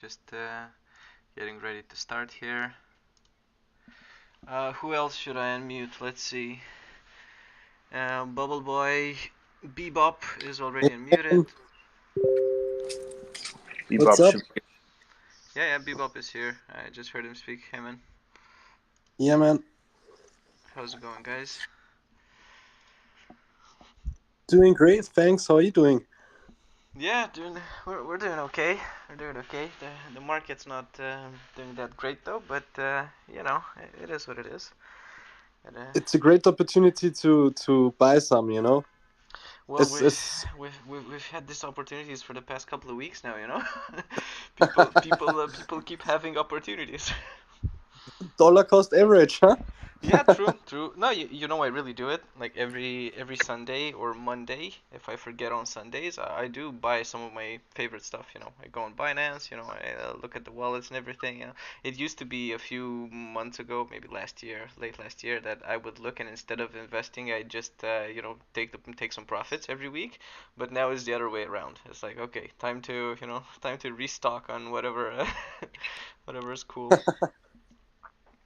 Just getting ready to start here. Who else should I unmute? Let's see. Bubble Boy, Bebop is already unmuted. What's up? Yeah, Bebop is here. I just heard him speak. Hey man, Yeah, man. how's it going, guys? Doing great. Thanks. How are you doing? Yeah, we're doing okay. We're doing okay. The market's not doing that great though, but it is what it is. It, It's a great opportunity to buy some. Well, It's we it's we've had these opportunities for the past couple of weeks now. People keep having opportunities. dollar cost average, huh? Yeah, true. No, you know I really do it. Like every Sunday or Monday, if I forget on Sundays, I do buy some of my favorite stuff. I go on Binance. I look at the wallets and everything. It used to be a few months ago, maybe last year, late last year, that I would look and instead of investing, I just take some profits every week. But now it's the other way around. It's like okay, time to restock on whatever whatever is cool.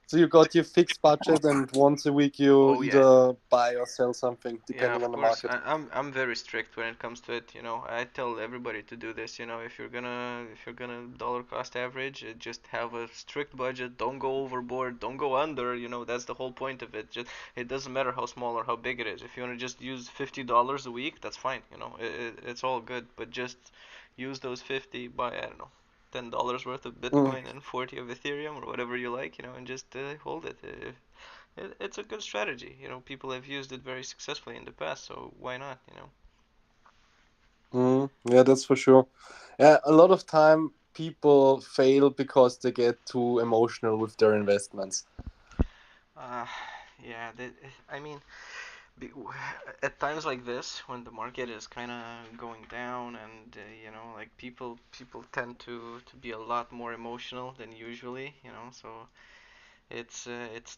So you got your fixed budget, and once a week you Oh yeah. either buy or sell something, Yeah, depending of on the course. market. I'm very strict when it comes to it. I tell everybody to do this. If you're gonna dollar cost average, just have a strict budget. Don't go overboard. Don't go under. That's the whole point of it. Just it doesn't matter how small or how big it is. If you wanna just use $50 a week, that's fine. It's all good. But just use those 50 buy I don't know. $10 worth of Mm. Bitcoin and 40 of Ethereum or whatever you like, and just hold it. It's a good strategy. People have used it very successfully in the past, so why not? Yeah, that's for sure. Yeah, a lot of time people fail because they get too emotional with their investments. Uh, yeah, I mean, be, at times like this, when the market is kind of going down, and like people tend to be a lot more emotional than usually. So it's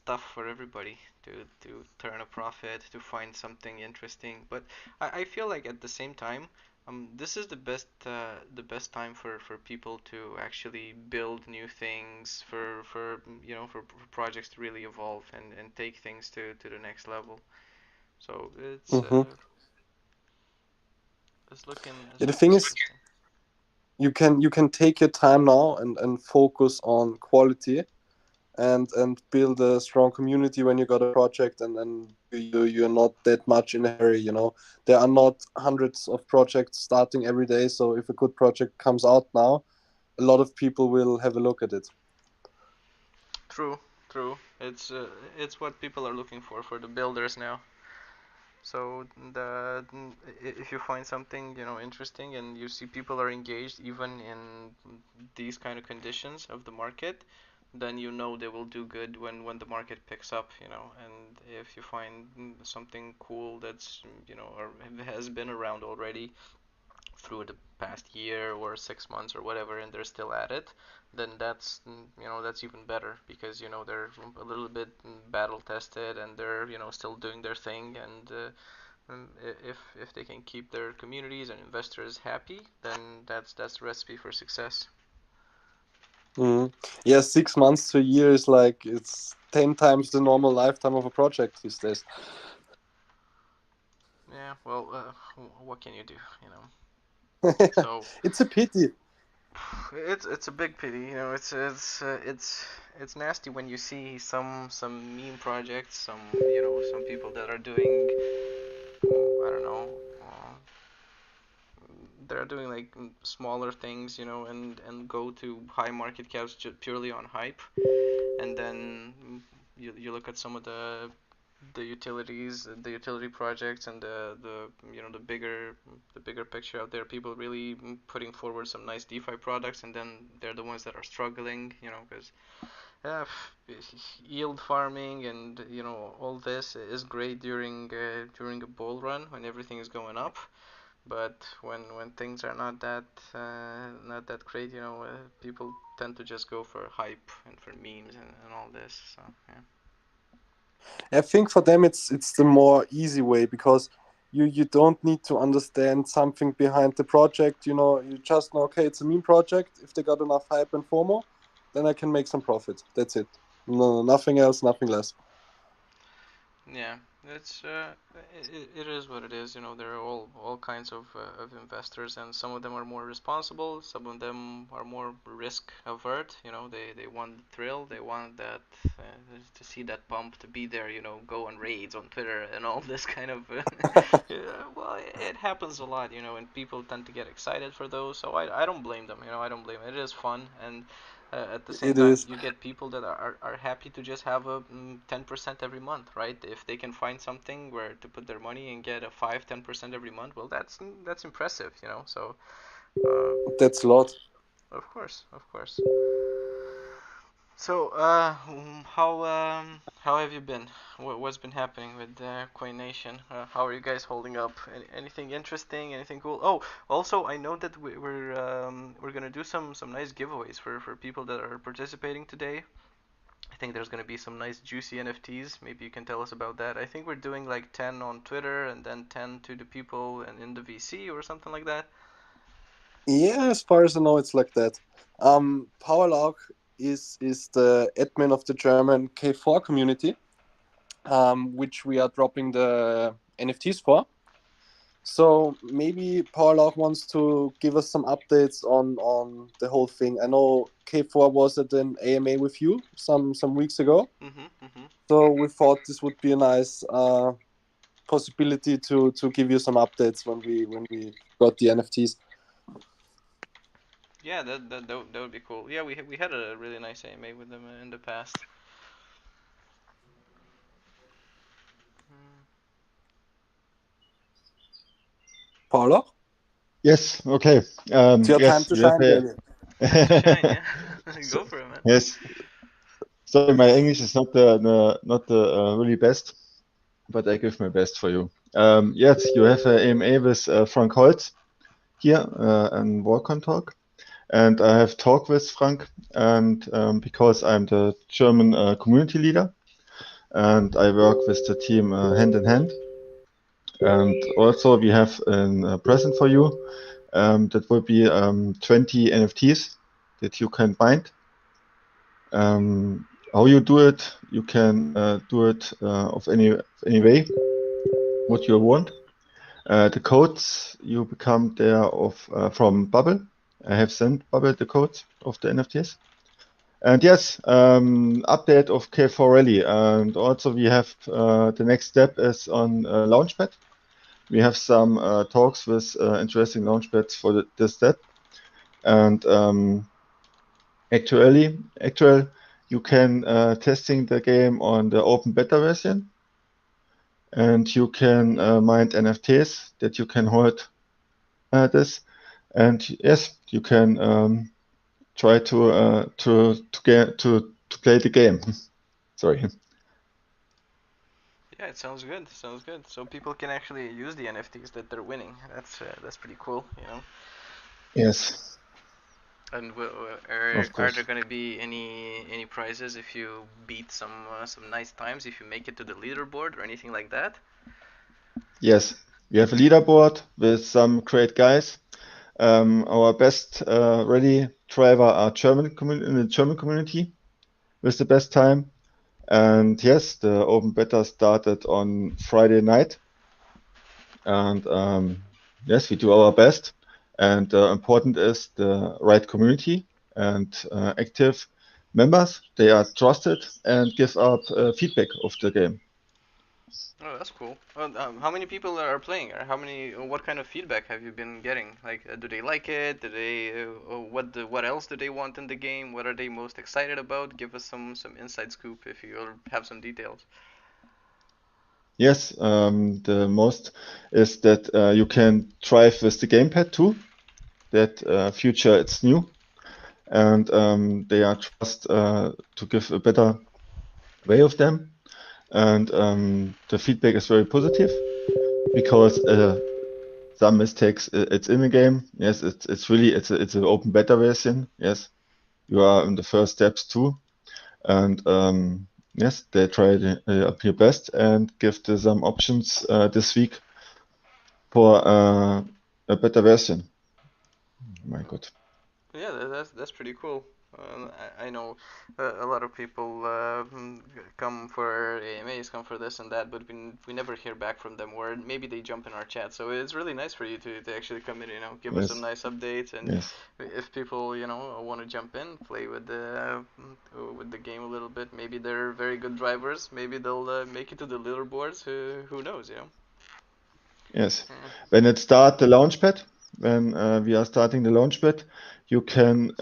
tough for everybody to turn a profit, to find something interesting. But I feel like at the same time, this is the best time for people to actually build new things, for projects to really evolve and take things to the next level. So it's hmm uh, it's looking Yeah, it's the looking thing is, interesting. you can take your time now and focus on quality and build a strong community when you got a project, and you're not that much in a hurry. There are not hundreds of projects starting every day, so if a good project comes out now, a lot of people will have a look at it. True, true. It's what people are looking for the builders now. So if you find something interesting and you see people are engaged even in these kind of conditions of the market, then they will do good when the market picks up. And if you find something cool that's or has been around already through the past year or 6 months or whatever, and they're still at it, then that's even better because they're a little bit battle tested and they're still doing their thing and if they can keep their communities and investors happy, then that's the recipe for success. hmm Yeah, 6 months to a year is like it's 10 times the normal lifetime of a project these days. Yeah, well, what can you do? So It's a pity. it's a big pity. It's nasty when you see some meme projects, some people that are doing I don't know. They're doing like smaller things, and go to high market caps purely on hype, and then you look at some of the utilities, the utility projects, and the bigger picture out there. People really putting forward some nice DeFi products, and then they're the ones that are struggling, because uh, yield farming and all this is great during a bull run when everything is going up, but when things are not that great, people tend to just go for hype and for memes and all this. So yeah. I think for them it's the more easy way because you don't need to understand something behind the project. You just know, okay, it's a meme project. If they got enough hype and FOMO, then I can make some profit. That's it. No, nothing else, nothing less. Yeah, it's it is what it is. There are all kinds of investors, and some of them are more responsible. Some of them are more risk avert. They want the thrill. They want that to see that pump, to be there. Go on raids on Twitter and all this kind of. Yeah, well, it happens a lot. And people tend to get excited for those. So I don't blame them. I don't blame it. It is fun, and at the same It time, is. you get people that are happy to just have a 10% every month, right? If they can find something where to put their money and get a 5-10% every month, well, that's impressive. So, uh, That's a lot. of course, of course. So, how have you been? What's been happening with Coination? How are you guys holding up? Anything interesting? Anything cool? Oh, also, I know that we're gonna do some nice giveaways for people that are participating today. I think there's gonna be some nice juicy NFTs. Maybe you can tell us about that. I think we're doing like 10 on Twitter and then 10 to the people and in the VC or something like that. Yeah, as far as I know, it's like that. Powerlark is the admin of the German K4 community, which we are dropping the NFTs for. So maybe Powerlark wants to give us some updates on the whole thing. I know K4 was at an AMA with you some weeks ago, Mhm, mhm. so we thought this would be a nice possibility to give you some updates when we got the NFTs. Yeah, that would be cool. Yeah, we had a really nice AMA with them in the past. Powerlark, Yes, okay. it's your time Yes, to you have shine, baby. Time to shine, a. yeah. So, Go for it, man. yes, sorry, my English is not the really best, but I give my best for you. Yes, you have a AMA with Frank Holz here, and Walcon talk, and I have talked with Frank, and because I'm the German community leader, and I work with the team hand in hand, and also we have a present for you. That will be 20 NFTs that you can bind. How you do it? You can do it of any way what you want. The codes you become there of from Bubble. I have sent Bubble the codes of the NFTs. And yes, update of K4 Rally. And also we have the next step is on Launchpad. We have some talks with interesting launchpads for this step. And actual, you can testing the game on the open beta version, and you can mine NFTs that you can hold this. And yes, you can try to play the game. Sorry. Yeah, it sounds good. Sounds good. So people can actually use the NFTs that they're winning. That's pretty cool. Yes, And of are there course. gonna be any prizes if you beat some nice times, if you make it to the leaderboard or anything like that? Yes, we have a leaderboard with some great guys. Our best rally driver are in the German community with the best time. And yes, the open beta started on Friday night. And yes, we do our best. And important is the right community and active members. They are trusted and give up feedback of the game. Oh, that's cool. How many people are playing, or what kind of feedback have you been getting? Like, do they like it? Do they, what else do they want in the game? What are they most excited about? Give us some inside scoop if you have some details. Yes, the most is that you can drive with the gamepad too. That future it's new, and they are trust to give a better way of them. And the feedback is very positive because some mistakes it's in the game. Yes, it's really it's an open beta version. Yes, you are in the first steps too, and yes, they try their best and give some options this week for a better version. My God. Yeah, that's pretty cool. I know a lot of people come for AMAs, come for this and that, but we never hear back from them, or maybe they jump in our chat. So it's really nice for you to actually come in, give us some Yes, nice updates, and yes, if people want to jump in, play with the game a little bit, maybe they're very good drivers, maybe they'll make it to the leaderboards. Who knows, yes. Yeah. When it start the Launchpad, when we are starting the Launchpad, you can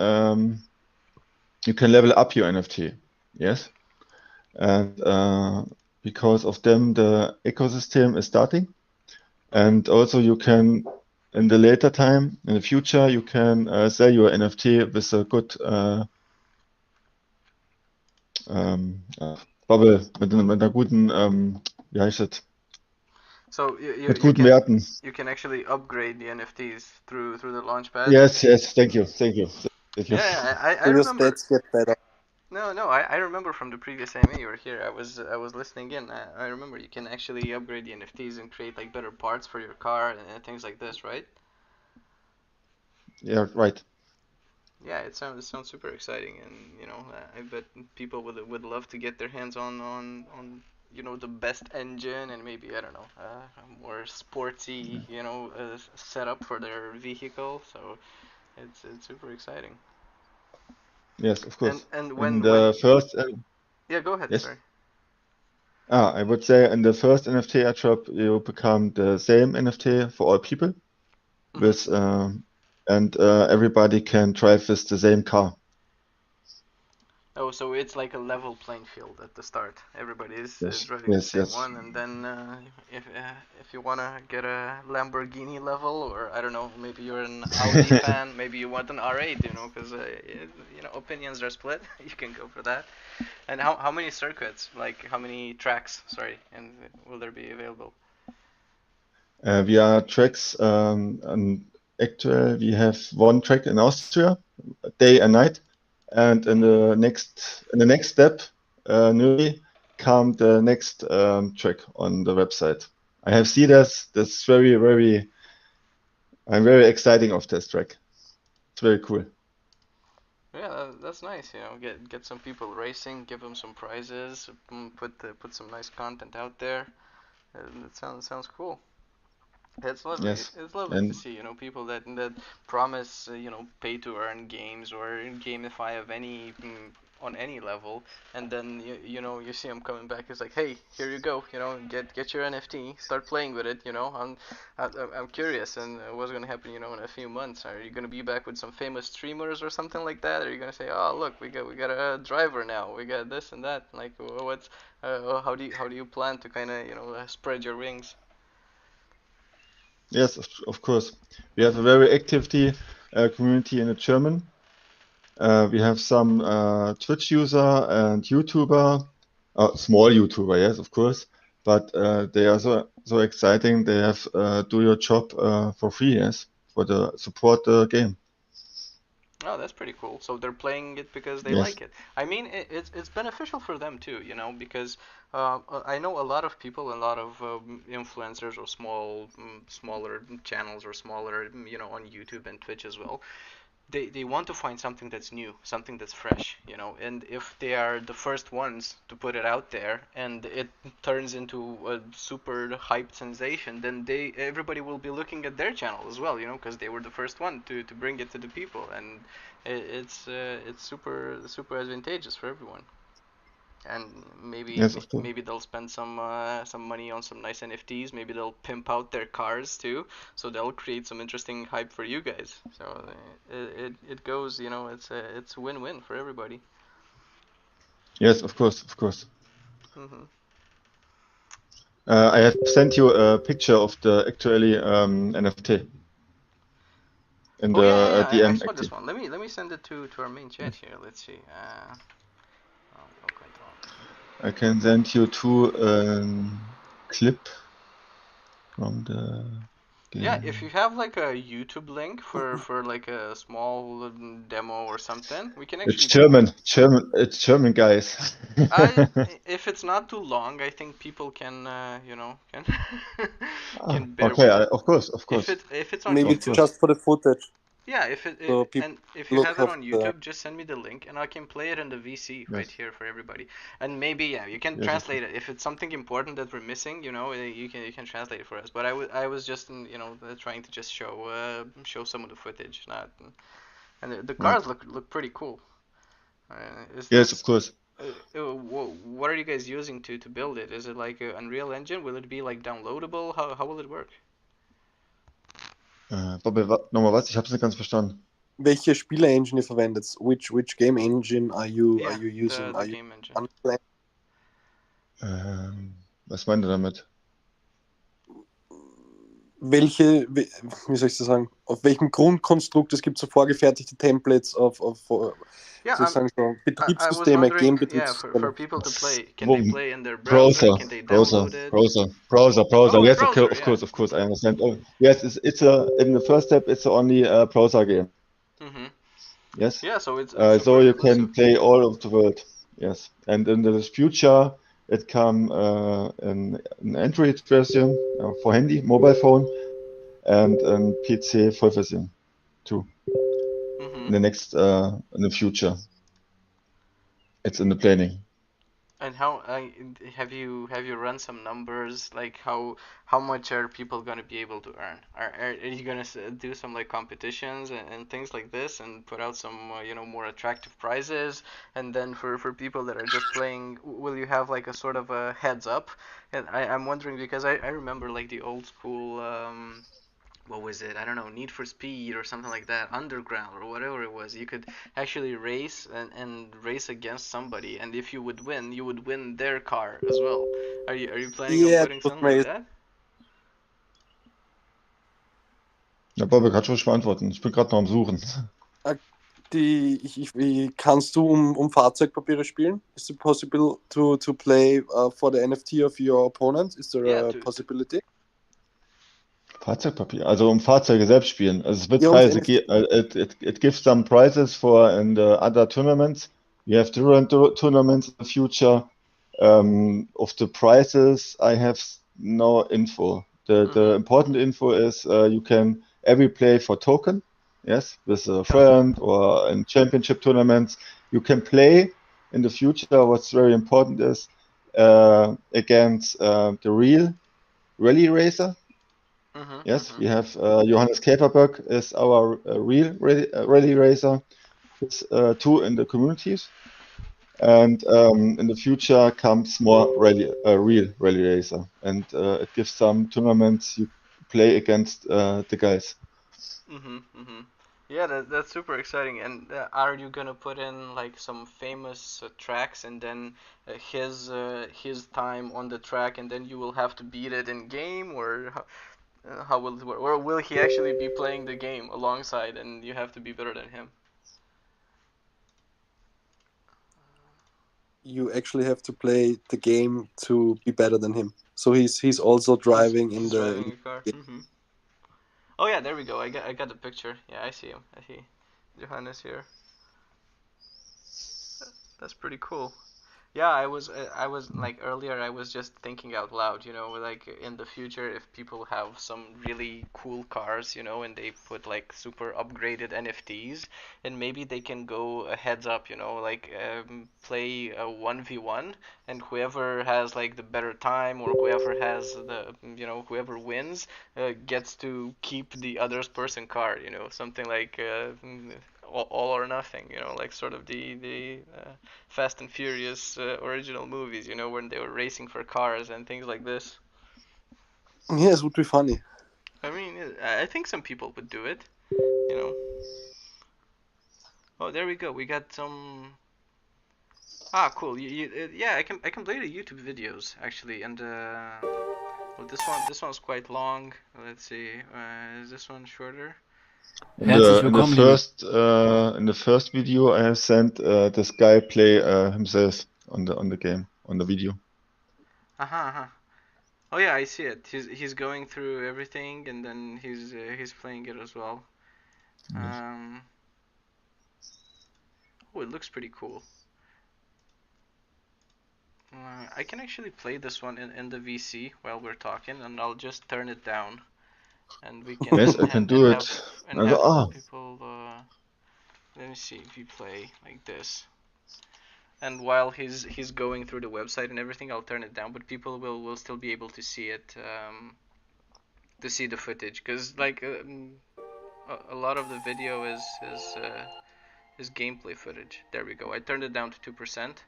level up your NFT. Yes, and because of them, the ecosystem is starting, and also you can in the later time in the future you can sell your NFT with a good Bubble mit einer guten wie heißt das? So you, you Mit you guten can Werten. you can actually upgrade the NFTs through the Launchpad. Yes, yes, thank you, thank you, thank you. Yeah, I So your remember. stats get better. No, I remember from the previous AMA you were here. I was listening in. I remember you can actually upgrade the NFTs and create like better parts for your car and things like this, right? Yeah, right. Yeah, it sounds super exciting, and I bet people would love to get their hands on the best engine and maybe I don't know a more sportsy setup for their vehicle. So it's super exciting. Yes, of And course. and In when the first, yeah, go ahead. yes. Sorry. I would say in the first NFT airdrop, you become the same NFT for all people Mhm. with, and everybody can drive with the same car. Oh, so it's like a level playing field at the start. Everybody is Yes, driving the yes, same yes, one, and then if you wanna get a Lamborghini level, or I don't know, maybe you're an Audi fan, maybe you want an R8, because opinions are split. You can go for that. And how many circuits, like how many tracks, sorry, and will there be available? We are tracks, and actually we have one track in Austria, day and night, and in the next step, newly come the next track on the website. I have seen this. That's very, very. I'm very exciting of this track. It's very cool. Yeah, that's nice. Get some people racing, give them some prizes, put some nice content out there. That sounds cool. It's lovely. Yes, It's lovely to and see, people that promise, pay to earn games or gamify of any on any level, and then you see them coming back. It's like, hey, here you go. Get your NFT, start playing with it. I'm curious, and what's gonna happen, in a few months? Are you gonna be back with some famous streamers or something like that? Are you gonna say, oh look, we got a driver now, we got this and that? Like, what's how do you plan to kind of spread your wings? yes, of course, we have a very activity community in the German. We have some Twitch user and YouTuber, small YouTuber, yes, of course, but they are so exciting. They have do your job for free, yes, for the support the game. Oh, that's pretty cool. So they're playing it because they Yes, like it. I mean, it's beneficial for them too, because I know a lot of people, a lot of influencers or smaller channels or smaller, on YouTube and Twitch as well. They want to find something that's new, something that's fresh, and if they are the first ones to put it out there and it turns into a super hyped sensation, then everybody will be looking at their channel as well, because they were the first one to bring it to the people, and it's super advantageous for everyone. And maybe yes, of course. maybe they'll spend some money on some nice NFTs. Maybe they'll pimp out their cars too, so they'll create some interesting hype for you guys. So it goes, it's win-win for everybody. Yes, of course, of course. Hmm. I have sent you a picture of the actually NFT in Oh the yeah, yeah, yeah. I DM saw this active. one. Let me send it to our main chat here. Let's see. Oh, control. I can send you two clip from the. Yeah, if you have like a YouTube link for like a small demo or something, we can It's actually. German guys. I if it's not too long, I think people can can Ah, can bear okay, with it. of course, If it's on Maybe of it's YouTube, course. just for the footage, yeah. If it, so it people and if you look have it of on the. YouTube, just send me the link and I can play it in the VC right Yes, here for everybody. And maybe yeah, you can yes, of course. translate it if it's something important that we're missing. You can translate it for us. But I was just trying to just show some of the footage, not and the Yeah. cars look pretty cool. Is Yes, of this course. what are you guys using to build it? Is it like a Unreal Engine? Will it be like downloadable? How will it work? Bobby, nochmal was? Ich habe es nicht ganz verstanden. Welche Spiele-Engine ihr verwendet? Which game engine are Yeah, you using? the Are you game engine. Unreal? Was meint ihr damit? Wie soll ich das sagen? Auf welchem Grundkonstrukt? Es gibt so vorgefertigte Templates wie Yeah, soll ich sagen, so I was Betriebssysteme, wondering, yeah, for Game-Betriebssysteme. people to play, can they Wo- play in their browser? Browser, Can they browser, download it? browser, browser, browser. Oh, in Yes, okay, browser, yeah. of course, I understand. Oh, yes, it's a in the first step, it's only a browser game. Mhm. Yes, Yeah, so it's so super you exclusive. can play all of the world. Yes, and in the future, it come an Android version for handy, mobile phone, and an PC full version too. Mhm. In the future, it's in the planning. And how have you run some numbers like how much are people gonna be able to earn? Are you gonna do some like competitions and things like this and put out some more attractive prizes? And then for people that are just playing, will you have like a sort of a heads up? And I'm wondering because I remember like the old school what was it? I don't know, Need for Speed or something like that, Underground or whatever it was. You could actually race and race against somebody, and if you would win their car as well. Are you planning on Yeah, putting das something like was that? Ja, Bobby, kannst du ruhig beantworten. Ich bin gerade noch am Suchen. Kannst du Fahrzeugpapiere spielen? Is it possible to play for the NFT of your opponent? Is there Yeah, a to possibility? Fahrzeupapier, also Fahrzeuge selbst spielen. Also es wird Ja, ums Preise NFT. it gives some prizes for in the other tournaments. We have different tournaments in the future. Of the prizes, I have no info. The important info is you can every play for token, yes, with a friend or in championship tournaments. You can play in the future. What's very important is against the real rally racer. Yes, we have Johannes Käferböck is our real rally racer. It's two in the communities, and in the future comes more real rally racer, and it gives some tournaments you play against the guys. Yeah, that's super exciting. And are you gonna put in like some famous tracks and then his time on the track, and then you will have to beat it in game, or how will it work? Or will he actually be playing the game alongside and you have to be better than him? You actually have to play the game to be better than him. So he's also He's driving in he's the driving a car. Oh yeah, there we go. I got the picture. Yeah, I see him. I see Johannes here. That's pretty cool. Yeah, I was like earlier I was just thinking out loud, like in the future if people have some really cool cars, and they put like super upgraded NFTs, and maybe they can go a heads up, like play a 1v1, and whoever has like the better time or whoever has whoever wins gets to keep the other's person car, something like all or nothing, like sort of the Fast and Furious original movies, when they were racing for cars and things like this. Yes, it would be funny. I mean, I think some people would do it, you know. Oh, there we go. We got some. Ah, cool. Yeah, I can play the YouTube videos actually, and well, this one's quite long. Let's see. Is this one shorter? Herzlich In the willkommen, liebe. in the first video, I have sent this guy play himself on the game on the video. Uh-huh. Oh yeah, I see it. He's going through everything, and then he's playing it as well. Um, oh, it looks pretty cool. I can actually play this one in the VC while we're talking, and I'll just turn it down, and we can Yes, I can do it. Also, have ah, people. Let me see if you play like this. And while he's going through the website and everything, I'll turn it down, but people will still be able to see it, to see the footage, because like a lot of the video is gameplay footage. There we go. I turned it down to 2%.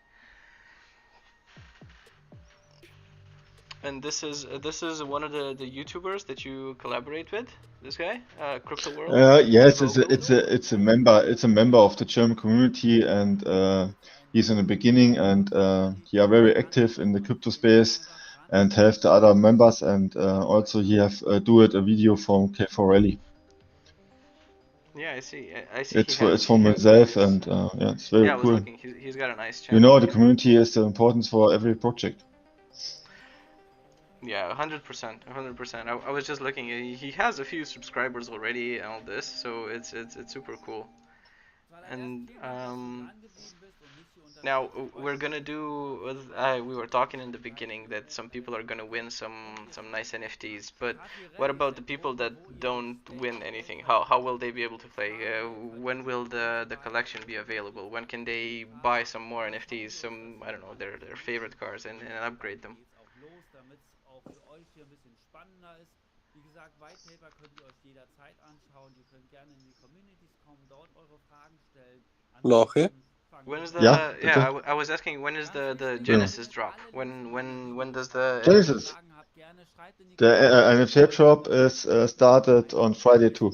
And this is one of the YouTubers that you collaborate with. This guy, Crypto World. yes, Vogel. it's a member of the German community, and he's in the beginning, and he are very active in the crypto space, and have the other members, and also he have do it a video from K4 Rally. Yeah, I see. I see. It's from himself, and yeah, it's very Yeah, I was cool. looking. He's got a nice You channel. know, the community is the importance for every project. Yeah, 100%, 100%. I was just looking. He has a few subscribers already and all this, so it's super cool. And now we're gonna do. We were talking in the beginning that some people are gonna win some nice NFTs, but what about the people that don't win anything? How will they be able to play? When will the collection be available? When can they buy some more NFTs? Some, I don't know, their favorite cars, and upgrade them. Loche? When is Yeah, the bitte. I was asking, when is the Yeah. Genesis drop? When does the Genesis. The NFT drop is started on Friday too.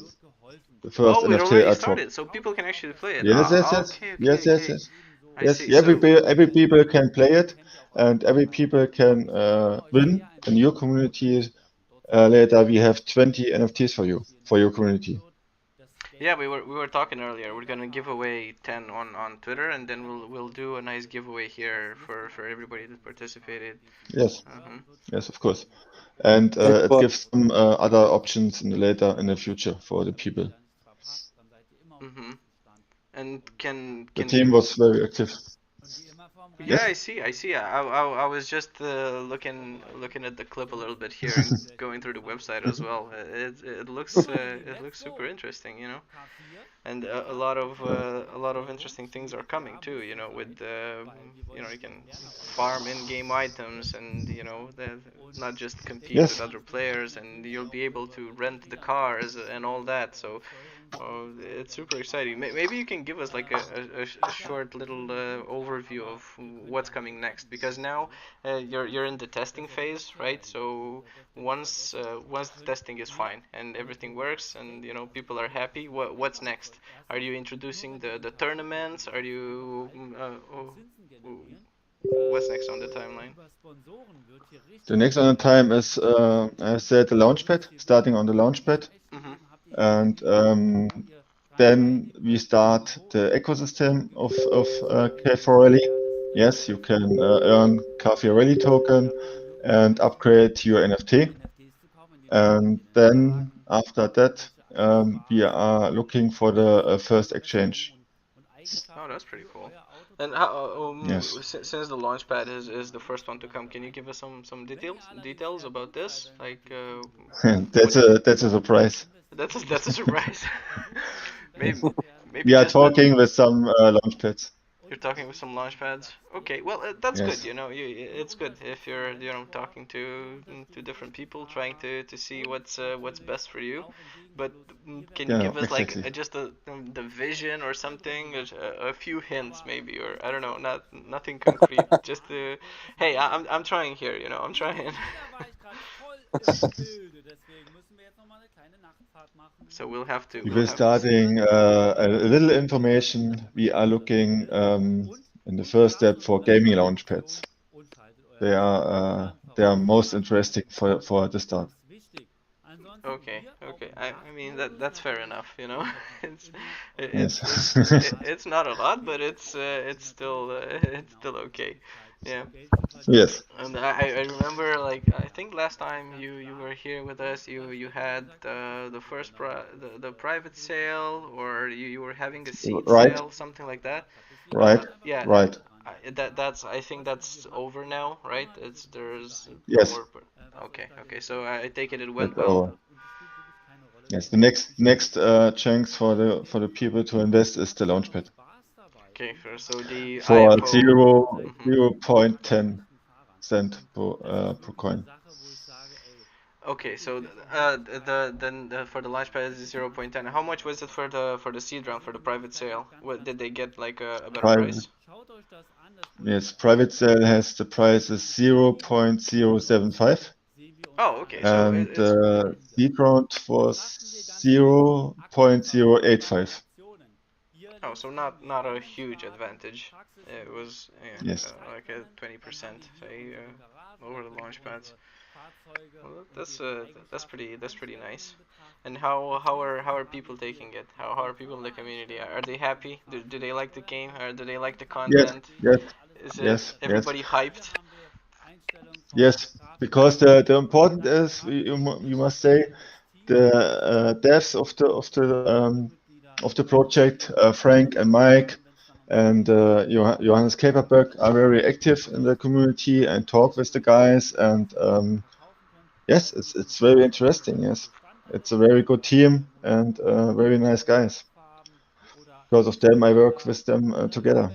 The first Oh, it NFT already drop. started, so people can actually play it. Yes, yes, Ah, yes, okay, yes, okay, yes, okay. yes. I Yes, see. So every people can play it, and every people can win. In your community, later we have 20 NFTs for your community. yeah, we were talking earlier. We're gonna give away 10 on Twitter, and then we'll do a nice giveaway here for everybody that participated. Yes, Uh-huh. yes, of course. And And it for gives some other options later in the future for the people. Mhm. And can The can team was very active. Yeah, Yes. I see. I see. I was just looking at the clip a little bit here and going through the website as well. It looks super interesting, you know. And a lot of interesting things are coming too, you know, with you know, you can farm in-game items, and you know, not just compete with Yes. other players, and you'll be able to rent the cars and all that. So it's super exciting. Maybe you can give us like a short little overview of what's coming next, because now you're in the testing phase, right? So once the testing is fine and everything works, and you know, people are happy, what's next? Are you introducing the tournaments? Are you what's next on the timeline? The next on the time is, I said, the Launchpad, starting on the Launchpad. Mhm. And then we start the ecosystem of K4 Rally. Yes, you can earn K4 Rally token and upgrade your NFT. And then after that, we are looking for the first exchange. Oh, that's pretty cool. And how, Yes, since the Launchpad is the first one to come, can you give us some details about this? Like, what? that's a surprise. That's a surprise. maybe maybe We are just the talking with some Launchpads. You're talking with some launch pads. Okay, well that's good. Yes, You know, it's good if you're talking to different people, trying to see what's best for you. But can you yeah, give us like exactly. just the vision or something, a few hints maybe, or I don't know, nothing concrete. Just hey, I'm trying here. You know, I'm trying. So We we'll will have to see. starting a little information. We are looking in the first step for gaming launchpads. They are most interesting for the start. Okay, okay. I mean that's fair enough, you know. It's Yes. it's not a lot, but it's still it's still okay. Yeah. Yes, And I remember, like, I think last time you were here with us, you had the first the private sale, or you were having a seed right, sale, something like that. right, Yeah, right. that's I think that's over now, right? There's no Yes, more. Okay, okay. So I take it went that's well. over. Yes, the next chance for the people to invest is the Launchpad Okay, so the for IFO. Mhm. 0.10 cent per coin. Okay, so for the Launchpad is 0.10. How much was it for the seed round for the private sale? What did they get, like a better Private, price? yes, private sale has the price is 0.075, Oh, okay. So and it's seed round was 0.085. oh, so not a huge advantage. It was, yeah, Yes. like a 20%, say, over the Launchpads. Well, that's pretty nice. And how are people taking it? How are people in the community? Are they happy? Do they like the game? Or do they like the Yes, content? yes, Is yes, yes, everybody hyped? yes. Because the important is you must say the devs of the project, Frank and Mike and Johannes Kaperberg are very active in the community and talk with the guys. And yes, it's very interesting. Yes, it's a very good team and very nice guys. Because of them, I work with them together.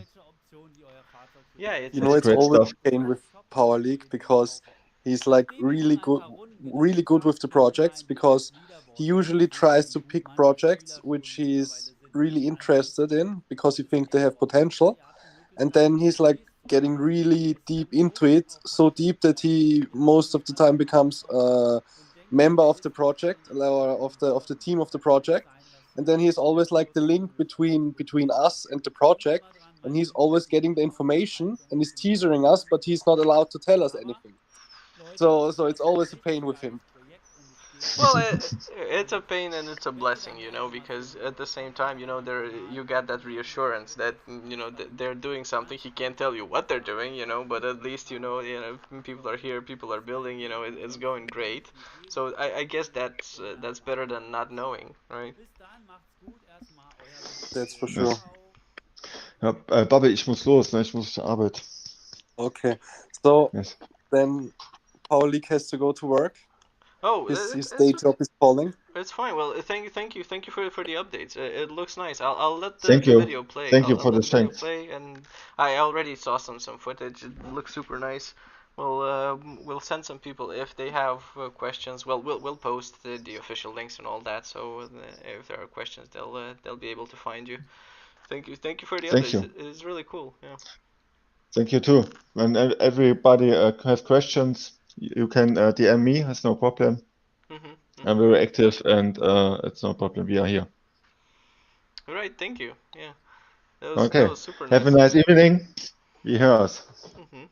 Yeah, You know, It's it's great always stuff. a pain with Power League because he's like really good with the projects because he usually tries to pick projects which he's really interested in because he thinks they have potential, and then he's like getting really deep into it, so deep that he most of the time becomes a member of the project or of the team of the project, and then he's always like the link between us and the project, and he's always getting the information and he's teasing us, but he's not allowed to tell us anything. So it's always a pain with him. well, it's a pain and it's a blessing, because at the same time, there you get that reassurance that they're doing something. He can't tell you what they're doing, but at least people are here, people are building, it's going great. So I guess that's better than not knowing, right? That's for sure. Yes. Ja, Bobby, ich muss los, ne? Ich muss zur Arbeit. Okay, so Yes. then Power League has to go to work. Oh, His day job is calling. it's fine. Well, thank you for the updates. It looks nice. I'll let Thank the you. video play. Thank you I'll for the let the video thanks. play, and I already saw some footage. It looks super nice. We'll send some people if they have questions. Well, we'll post the official links and all that. So if there are questions, they'll be able to find you. Thank you for the Thank updates. you. It's really cool. Yeah. Thank you too. When everybody has questions, you can DM me. It's no problem. Mhm. I'm Mhm. very active, and it's no problem. We are here. All right. Thank you. Yeah. That Okay. was super Have a nice. nice evening. We hear us. Mhm.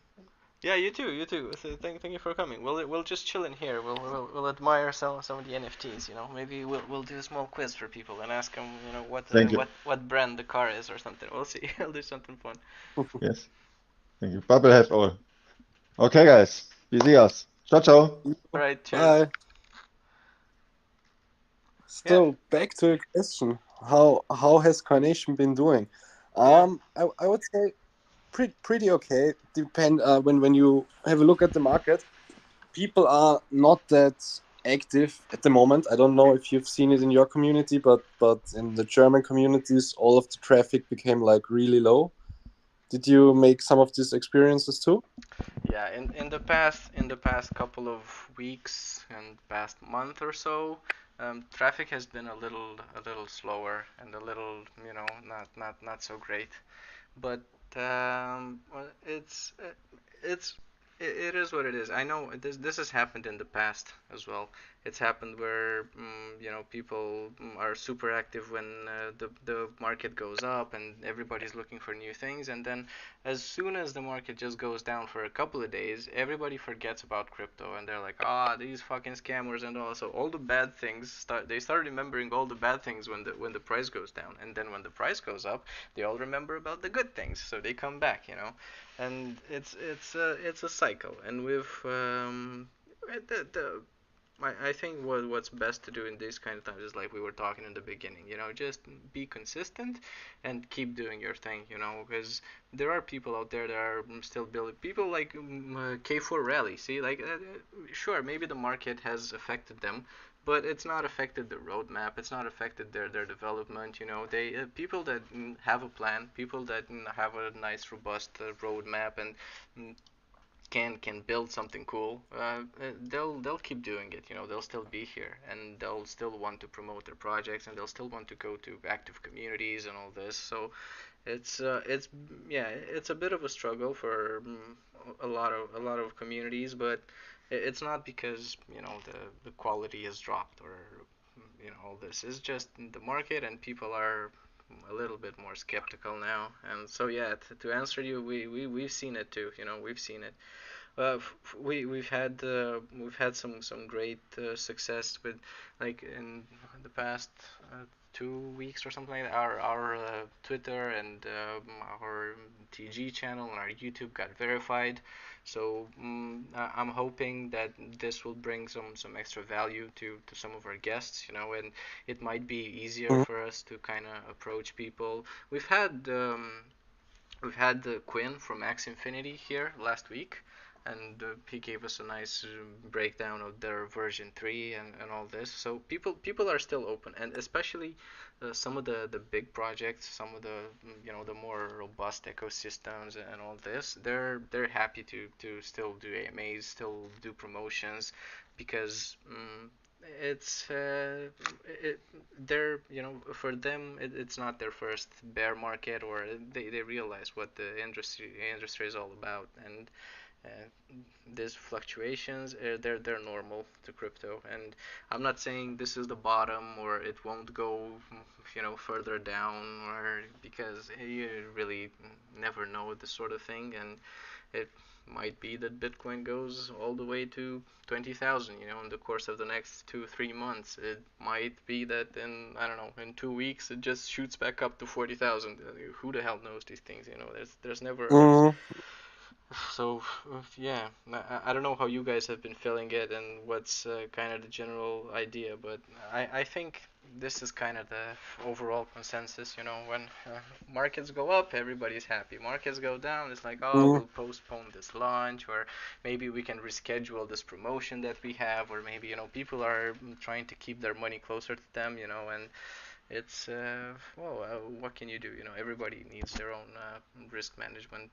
Yeah, you too, you too. So thank you for coming. We'll just chill in here. We'll admire some of the NFTs. Maybe we'll do a small quiz for people and ask them, Thank you. what brand the car is or something. We'll see. I'll do something fun. Yes. Thank you. Bubble have all. Okay, guys. We see us. Ciao, ciao. All right, cheers. Bye. Yeah, So back to the question, how has Coination been doing? yeah. I would say pretty okay. Depend when you have a look at the market, people are not that active at the moment. I don't know if you've seen it in your community, but in the German communities, all of the traffic became like really low. Did you make some of these experiences too? Yeah, in the past couple of weeks and past month or so, traffic has been a little slower and a little not so great. But well, it's it is what it is. I know this has happened in the past as well. It's happened where people are super active when the market goes up and everybody's looking for new things, and then as soon as the market just goes down for a couple of days, everybody forgets about crypto and they're like, ah, these fucking scammers and all. So all the bad things they start remembering all the bad things when the price goes down, and then when the price goes up, they all remember about the good things, so they come back, and it's a cycle, and the I think what's best to do in these kind of times is like we were talking in the beginning, just be consistent and keep doing your thing, because there are people out there that are still building. People like K4 Rally, see, like sure, maybe the market has affected them, but it's not affected the roadmap. It's not affected their development. They people that have a plan, people that have a nice robust roadmap and mm, can build something cool, they'll keep doing it. They'll still be here and they'll still want to promote their projects and they'll still want to go to active communities and all this. So it's yeah, it's a bit of a struggle for a lot of communities, but it's not because the quality has dropped or all this. It's just the market and people are a little bit more skeptical now. And so yeah, to answer you, we've seen it too. We've seen it. We've had some great success with, like, in the past 2 weeks or something like that. Our Twitter and our TG channel and our YouTube got verified. So I'm hoping that this will bring some extra value to some of our guests, and it might be easier Mhm. for us to kind of approach people. We've had Quinn from Max Infinity here last week, and he gave us a nice breakdown of their version 3 and all this. So people are still open, and especially some of the big projects, some of the the more robust ecosystems and all this. They're happy to still do AMAs, still do promotions, because it's it they're for them it's not their first bear market, or they realize what the industry is all about, and uh, these fluctuations they're normal to crypto. And I'm not saying this is the bottom or it won't go further down, or because you really never know this sort of thing, and it might be that Bitcoin goes all the way to 20,000, in the course of the next 2-3 months. It might be that in, I don't know, in 2 weeks it just shoots back up to 40,000. Who the hell knows these things? There's never Mhm. so yeah, I don't know how you guys have been feeling it and what's kind of the general idea, but I think this is kind of the overall consensus. When markets go up, everybody's happy. Markets go down, it's like, oh, Mhm. we'll postpone this launch, or maybe we can reschedule this promotion that we have, or maybe people are trying to keep their money closer to them, and it's what can you do? Everybody needs their own risk management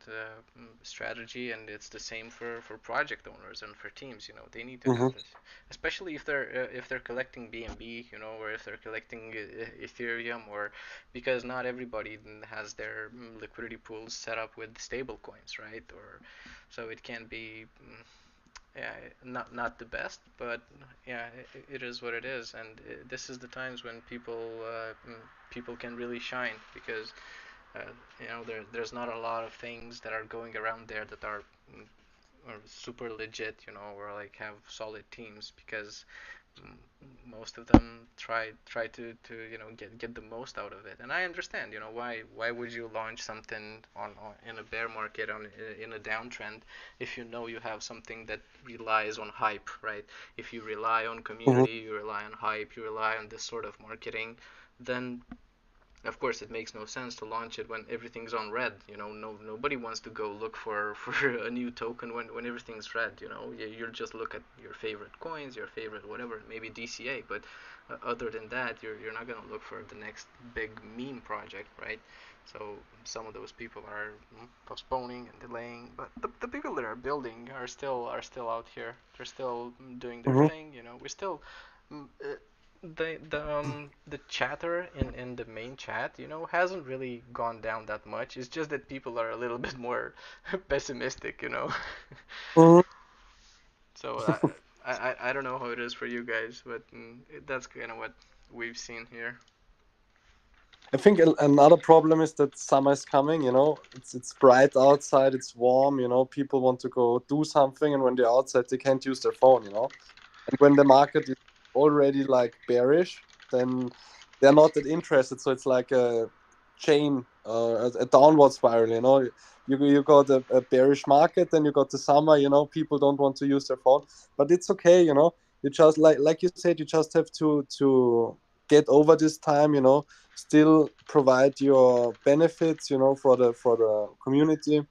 strategy, and it's the same for project owners and for teams. They need to have Mhm. this, especially if they're collecting BNB, or if they're collecting Ethereum, or because not everybody has their liquidity pools set up with stable coins, right? Or so it can be. Yeah, not the best, but yeah, it is what it is, and this is the times when people can really shine, because there's not a lot of things that are going around there that are super legit, or like have solid teams, because most of them try to get the most out of it. And I understand, why would you launch something on in a bear market, in a downtrend, if you have something that relies on hype, right? If you rely on Mhm. community, you rely on hype, you rely on this sort of marketing, then of course it makes no sense to launch it when everything's on red. Nobody wants to go look for a new token when everything's red. You'll just look at your favorite coins, your favorite whatever, maybe DCA, but other than that, you're not gonna look for the next big meme project, right? So some of those people are postponing and delaying, but the people that are building are still out here. They're still doing their Mhm. thing. We still mm, uh, the chatter in the main chat, hasn't really gone down that much. It's just that people are a little bit more pessimistic. Mhm. So I don't know how it is for you guys, but that's kind of what we've seen here. I think another problem is that summer is coming. It's bright outside, it's warm. People want to go do something, and when they're outside, they can't use their phone. And when the market is already like bearish, then they're not that interested. So it's like a chain, a downward spiral. You got a bearish market, then you got the summer. People don't want to use their phone, but it's okay. You just like you said, you just have to get over this time. Still provide your benefits. For the community.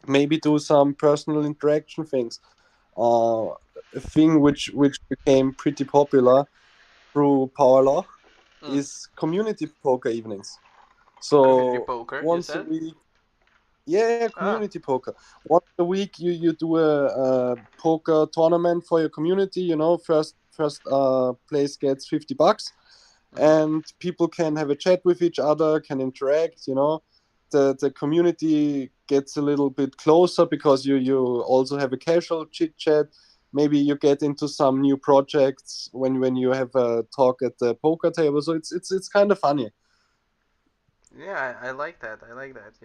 Maybe do some personal interaction things. A thing which became pretty popular through Powerlock Mm. is community poker evenings. Community So poker, you once a said? week, yeah, Ah. community poker. Once a week, you do a poker tournament for your community. First place gets $50, Mhm. and people can have a chat with each other, can interact. The community gets a little bit closer because you also have a casual chit chat. Maybe you get into some new projects when you have a talk at the poker table. So it's kind of funny. Yeah, I like that. I like that.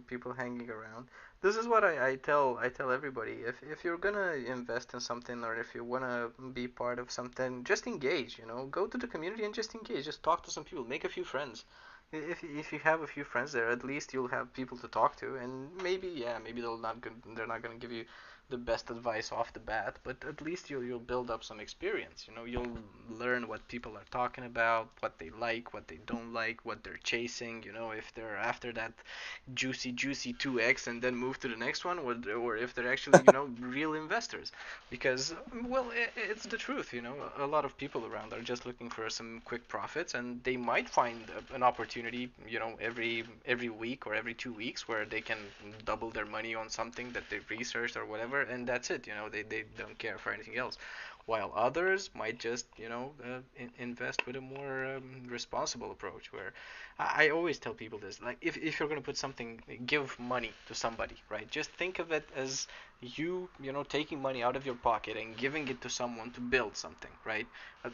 People hanging around. This is what I tell everybody. If you're gonna invest in something or if you wanna be part of something, just engage. Go to the community and just engage. Just talk to some people. Make a few friends. If you have a few friends there, at least you'll have people to talk to, and maybe they're not gonna give you the best advice off the bat, but at least you'll build up some experience. You'll learn what people are talking about, what they like, what they don't like, what they're chasing. If they're after that juicy 2x and then move to the next one, or if they're actually real investors. Because well, it's the truth. A lot of people around are just looking for some quick profits, and they might find an opportunity every week or every 2 weeks where they can double their money on something that they've researched or whatever, and that's it. They don't care for anything else, while others might just invest with a more responsible approach. Where I always tell people this: like, if you're gonna put something, give money to somebody, right? Just think of it as you taking money out of your pocket and giving it to someone to build something, right?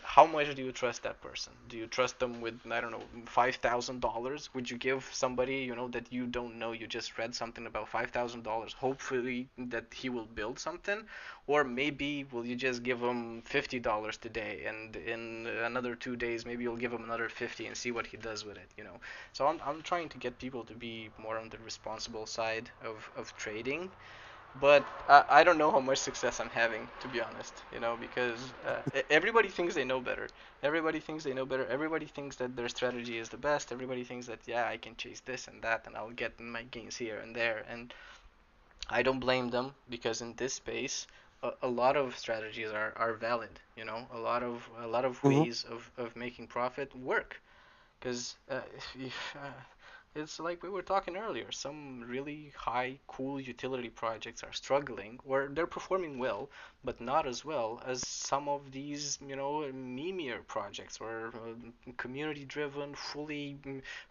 How much do you trust that person? Do you trust them with, I don't know, $5,000? Would you give somebody that you don't know, you just read something about $5,000, hopefully that he will build something? Or maybe will you just give him $50 today, and in another 2 days maybe you'll give him another 50 and see what he does with it? So I'm trying to get people to be more on the responsible side of trading, but I don't know how much success I'm having, to be honest. Because everybody thinks they know better. Everybody thinks they know better. Everybody thinks that their strategy is the best. Everybody thinks that, yeah, I can chase this and that, and I'll get my gains here and there. And I don't blame them, because in this space, a lot of strategies are valid. A lot of Hmm. ways of making profit work. Because it's like we were talking earlier. Some really high, cool utility projects are struggling, or they're performing well, but not as well as some of these, memeier projects, or community-driven, fully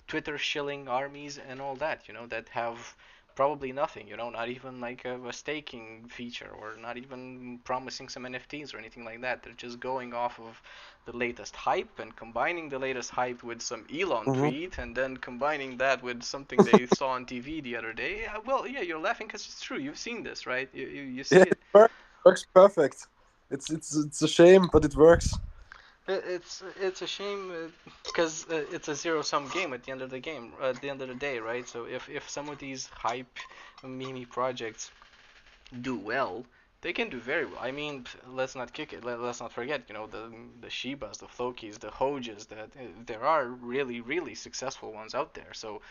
Twitter shilling armies and all that. That have probably nothing. Not even like a staking feature, or not even promising some NFTs or anything like that. They're just going off of the latest hype and combining the latest hype with some Elon Hmm. tweet, and then combining that with something they saw on TV the other day. Well, yeah, you're laughing because it's true. You've seen this, right? You Yeah, see it it. works perfect. It's a shame, but it works. It's a shame, because it's a zero-sum game at the end of the game, at the end of the day, right? So if some of these hype meme projects do well, they can do very well. I mean, let's not kick it. Let's not forget, the Shibas, the Flokis, the Hojas. That there are really successful ones out there. So,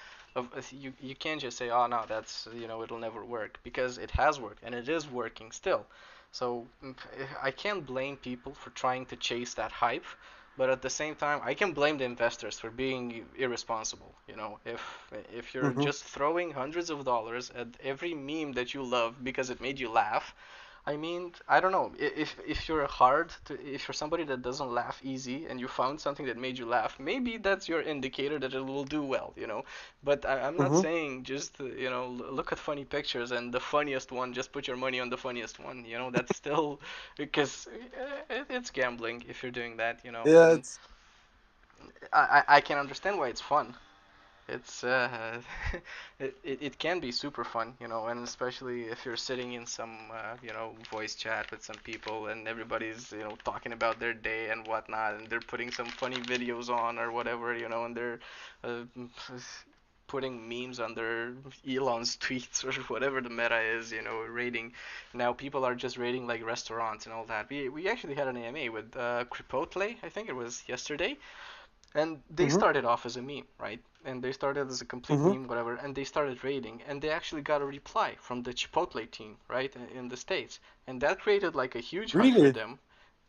you can't just say, oh no, that's it'll never work, because it has worked and it is working still. So I can't blame people for trying to chase that hype, but at the same time, I can blame the investors for being irresponsible. If you're Hmm. just throwing hundreds of dollars at every meme that you love because it made you laugh, I mean, I don't know. If you're hard to, if you're somebody that doesn't laugh easy, and you found something that made you laugh, maybe that's your indicator that it will do well, you know. But I'm not Mm-hmm. saying just you know look at funny pictures and the funniest one, just put your money on the funniest one. You know, that's still because it's gambling if you're doing that, you know. Yeah, And it's. I can understand why it's fun. It's it can be super fun, you know, and especially if you're sitting in some you know voice chat with some people and everybody's you know talking about their day and whatnot, and they're putting some funny videos on or whatever, you know, and they're uh, putting memes on their Elon's tweets or whatever the meta is, you know, rating. Now people are just rating like restaurants and all that. We actually had an AMA with Chipotle, I think it was yesterday, and they Mm-hmm. started off as a meme, right? And they started as a complete Mm-hmm. meme, whatever, and they started raiding, and they actually got a reply from the Chipotle team, right, in the States. And that created like a huge hype for Really? them.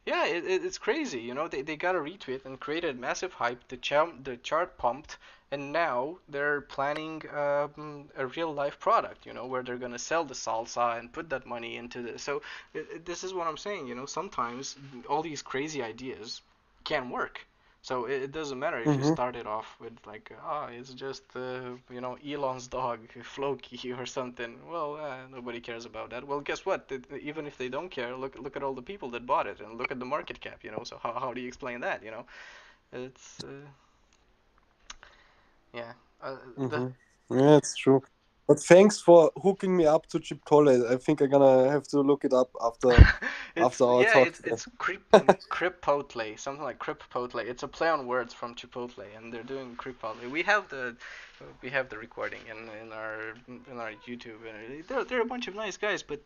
Yeah, it's crazy, you know. They got a retweet and created massive hype. The chart pumped, and now they're planning a real life product, you know, where they're gonna sell the salsa and put that money into this. So this is what I'm saying, you know. Sometimes all these crazy ideas can work. So it doesn't matter if you Mm-hmm. started off with like, oh, it's just you know Elon's dog Floki or something. Well, nobody cares about that. Well, guess what? Even if they don't care, look at all the people that bought it and look at the market cap. You know, so how do you explain that? You know, it's yeah. The Mm-hmm. Yeah, it's true. But thanks for hooking me up to Chipotle. I think I'm gonna have to look it up after it's our yeah, talk today. it's Cripotle, something like Cripotle. It's a play on words from Chipotle, and they're doing Cripotle. We have the recording in our YouTube, and they're a bunch of nice guys, but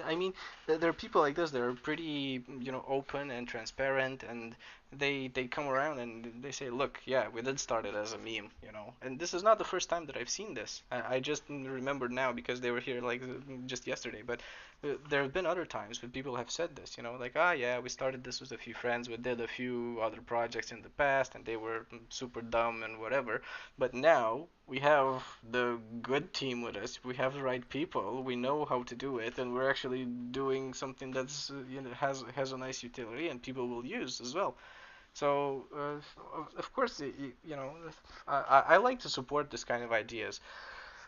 I mean there are people like this. They're pretty you know open and transparent, and they come around and they say, look, yeah, we did start it as a meme, you know, and this is not the first time that I've seen this. I just remembered now because they were here like just yesterday, but there have been other times when people have said this, you know, like, ah, yeah, we started this with a few friends, we did a few other projects in the past, and they were super dumb and whatever. But now we have the good team with us. We have the right people. We know how to do it, and we're actually doing something that's you know has a nice utility and people will use as well. So of course, you know, I like to support this kind of ideas.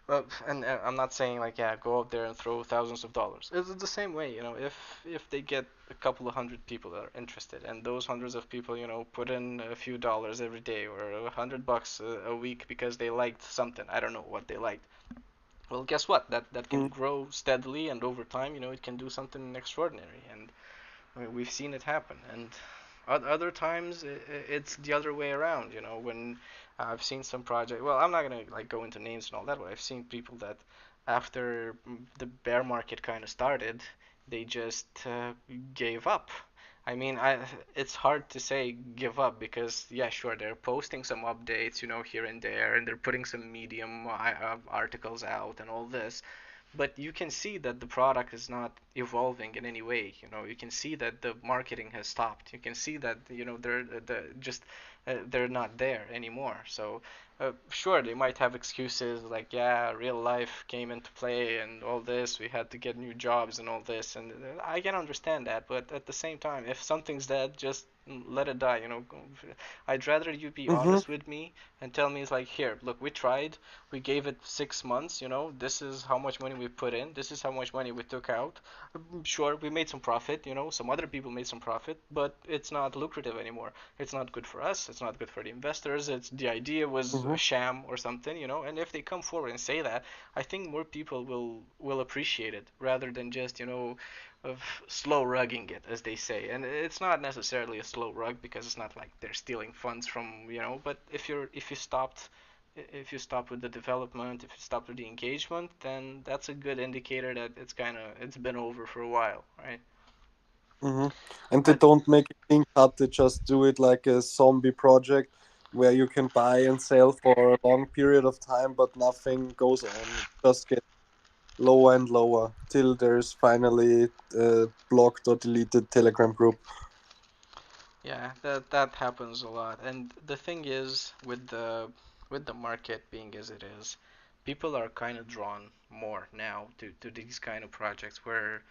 Well, and I'm not saying like yeah, go out there and throw thousands of dollars. It's the same way, you know, if they get a couple of hundred people that are interested, and those hundreds of people, you know, put in a few dollars every day or $100 a week because they liked something. I don't know what they liked. Well, guess what? That can grow steadily, and over time, you know, it can do something extraordinary. And we've seen it happen. And other times it's the other way around. You know, when I've seen some project. Well, I'm not gonna like go into names and all that, but I've seen people that after the bear market kind of started, they just gave up. I mean, it's hard to say give up because yeah, sure, they're posting some updates, you know, here and there, and they're putting some Medium articles out and all this, but you can see that the product is not evolving in any way. You know, you can see that the marketing has stopped. You can see that you know they're not there anymore. So sure, they might have excuses like yeah, real life came into play and all this. We had to get new jobs and all this, and I can understand that. But at the same time, if something's dead, just let it die. You know, I'd rather you be Mm-hmm. honest with me and tell me it's like here, look, we tried, we gave it 6 months, you know, this is how much money we put in, this is how much money we took out. Sure, we made some profit, you know, some other people made some profit, but it's not lucrative anymore. It's not good for us, it's not good for the investors, it's the idea was Mm-hmm. a sham or something, you know. And if they come forward and say that, I think more people will appreciate it rather than just, you know, of slow rugging it, as they say. And it's not necessarily a slow rug because it's not like they're stealing funds from, you know, but if you stop with the development, if you stop with the engagement, then that's a good indicator that it's been over for a while, right? Mm-hmm. And they I, don't make a clean cut. They just do it like a zombie project where you can buy and sell for a long period of time, but nothing goes on. It just gets lower and lower till there's finally a blocked or deleted Telegram group. yeah, that happens a lot. And the thing is, with the market being as it is, people are kind of drawn more now to these kind of projects where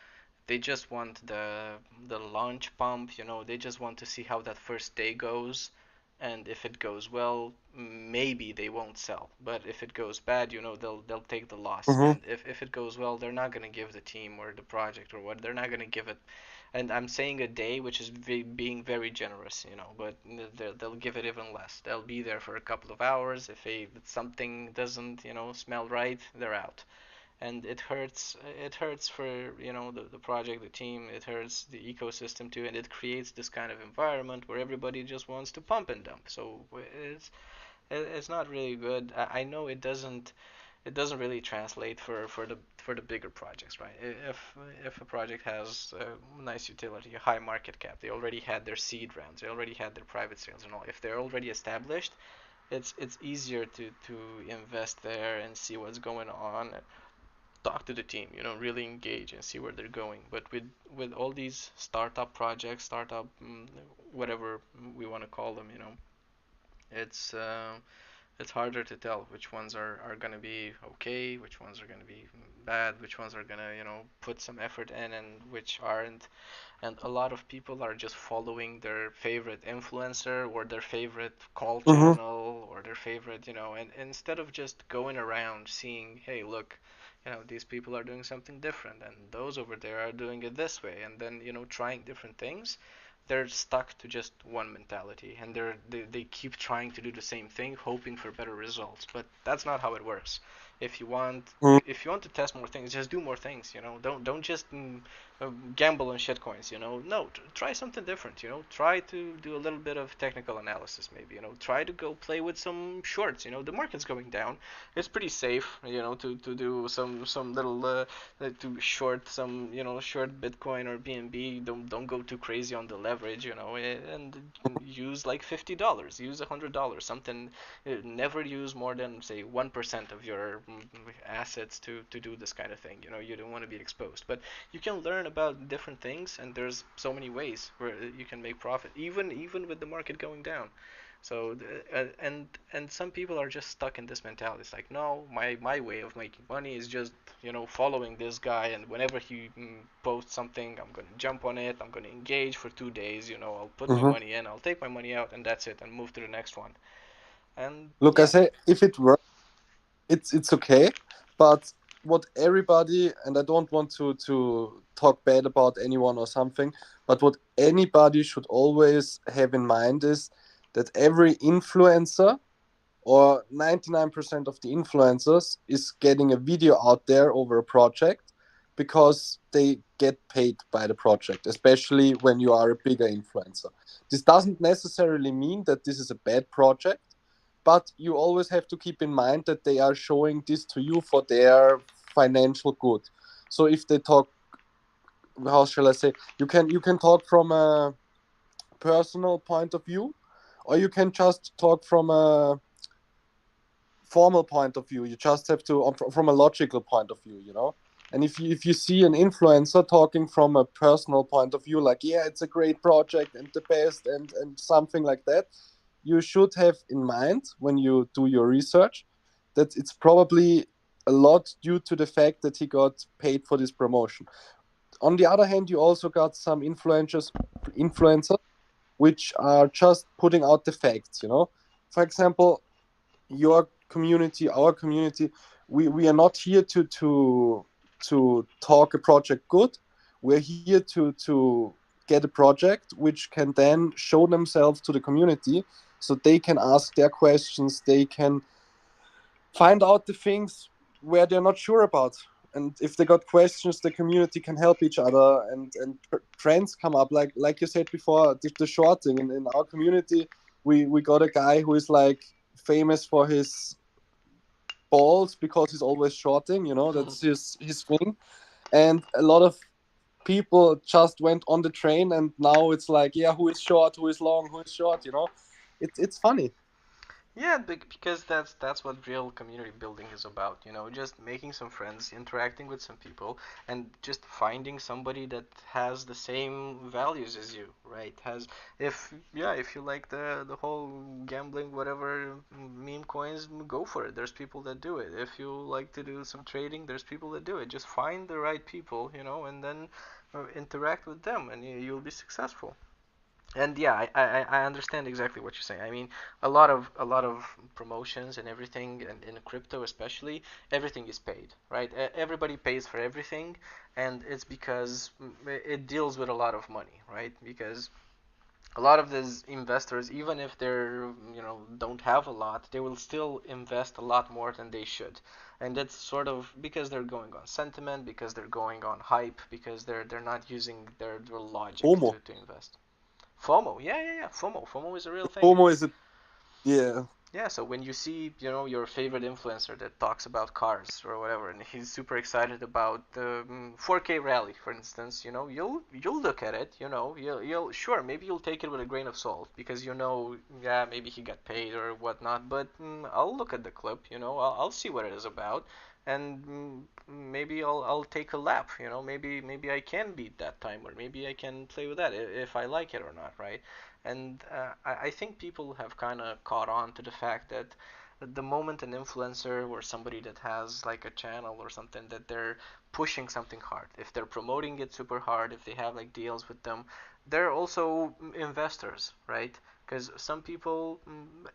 they just want the launch pump, they just want to see how that first day goes, and if it goes well, maybe they won't sell. But if it goes bad, they'll take the loss. Mm-hmm. And if it goes well, they're not gonna give the team or the project or what, they're not gonna give it. And I'm saying a day, which is being very generous, but they'll give it even less. They'll be there for a couple of hours. If something doesn't, smell right, they're out. And it hurts for the project, the team. It hurts the ecosystem too, and it creates this kind of environment where everybody just wants to pump and dump. So it's not really good. I know it doesn't really translate for the bigger projects, right? If a project has a nice utility, a high market cap, they already had their seed rounds, they already had their private sales and all. If they're already established, it's easier to invest there and see what's going on, talk to the team, really engage and see where they're going. But with all these startup projects, startup, whatever we want to call them, it's it's harder to tell which ones are gonna be okay, which ones are gonna be bad, which ones are gonna put some effort in, and which aren't. And a lot of people are just following their favorite influencer or their favorite call Mm-hmm. channel or their favorite, and instead of just going around seeing, hey, look, these people are doing something different, and those over there are doing it this way, and then trying different things. They're stuck to just one mentality, and they keep trying to do the same thing, hoping for better results. But that's not how it works. If you want if you want to test more things, just do more things. Don't just gamble on shitcoins. No, try something different. Try to do a little bit of technical analysis. Maybe try to go play with some shorts. The market's going down. It's pretty safe. To do some little to short some short Bitcoin or BNB. Don't go too crazy on the leverage. And use like $50. Use $100. Something. Never use more than say 1% of your assets to do this kind of thing. You don't want to be exposed, but you can learn about different things, and there's so many ways where you can make profit, even with the market going down. So and some people are just stuck in this mentality. It's like, no, my way of making money is just following this guy, and whenever he posts something, I'm gonna jump on it. I'm gonna engage for 2 days. I'll put my Mm-hmm. money in, I'll take my money out, and that's it, and move to the next one. And Look, I yeah. say if it works, it's okay. But what everybody, and I don't want to talk bad about anyone or something, but what anybody should always have in mind is that every influencer or 99% of the influencers is getting a video out there over a project because they get paid by the project, especially when you are a bigger influencer. This doesn't necessarily mean that this is a bad project, but you always have to keep in mind that they are showing this to you for their financial good. So if they talk, how shall I say, you can talk from a personal point of view, or you can just talk from a formal point of view. You just have to from a logical point of view. And if you see an influencer talking from a personal point of view, like, yeah, it's a great project and the best and something like that, you should have in mind when you do your research that it's probably a lot due to the fact that he got paid for this promotion. On the other hand, you also got some influencers which are just putting out the facts. For example, your community, our community, we are not here to talk a project good. We're here to get a project which can then show themselves to the community, so they can ask their questions, they can find out the things where they're not sure about. And if they got questions, the community can help each other, and trends come up, like you said before, the shorting in our community. We got a guy who is like famous for his balls because he's always shorting. That's his thing. And a lot of people just went on the train, and now it's like, yeah, who is short, who is long, who is short. It's funny. Yeah, because that's what real community building is about, just making some friends, interacting with some people, and just finding somebody that has the same values as you, right? Has if yeah, if you like the whole gambling, whatever meme coins, go for it. There's people that do it. If you like to do some trading, there's people that do it. Just find the right people, and then interact with them, and you'll be successful. And yeah, I understand exactly what you're saying. I mean, a lot of promotions and everything, and in crypto especially, everything is paid, right? Everybody pays for everything, and it's because it deals with a lot of money, right? Because a lot of these investors, even if they're don't have a lot, they will still invest a lot more than they should, and that's sort of because they're going on sentiment, because they're going on hype, because they're not using their logic FOMO. to invest. FOMO, yeah, yeah, yeah. FOMO is a real thing. FOMO is a yeah. Yeah, so when you see, your favorite influencer that talks about cars or whatever, and he's super excited about the 4K rally, for instance, you'll look at it, you'll sure maybe you'll take it with a grain of salt because yeah, maybe he got paid or whatnot, but I'll look at the clip, I'll see what it is about, and maybe I'll take a lap, maybe I can beat that time, or maybe I can play with that if I like it or not, right? And I think people have kind of caught on to the fact that the moment an influencer or somebody that has like a channel or something, that they're pushing something hard, if they're promoting it super hard, if they have like deals with them, they're also investors, right? Because some people,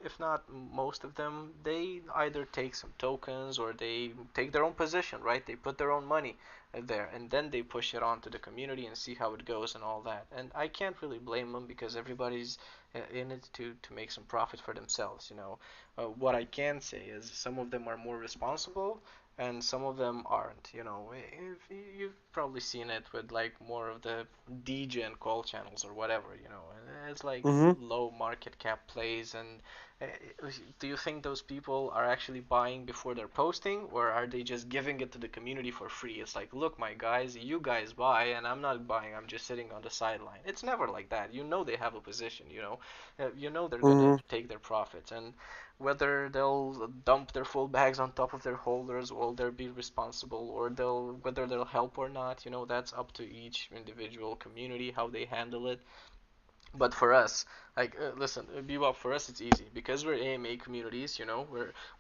if not most of them, they either take some tokens or they take their own position, right? They put their own money there, and then they push it on to the community and see how it goes and all that. And I can't really blame them because everybody's in it to make some profit for themselves. What I can say is some of them are more responsible and some of them aren't. If you've probably seen it with like more of the DJ and call channels or whatever. And it's like Mm-hmm. low market cap plays. And uh, do you think those people are actually buying before they're posting, or are they just giving it to the community for free? It's like, look, my guys, you guys buy, and I'm not buying. I'm just sitting on the sideline. It's never like that. They have a position. They're gonna Mm-hmm. take their profits, and whether they'll dump their full bags on top of their holders, or they'll be responsible, or whether they'll help or not. That's up to each individual community how they handle it. But for us, like, listen, Bebop, for us it's easy because we're AMA communities.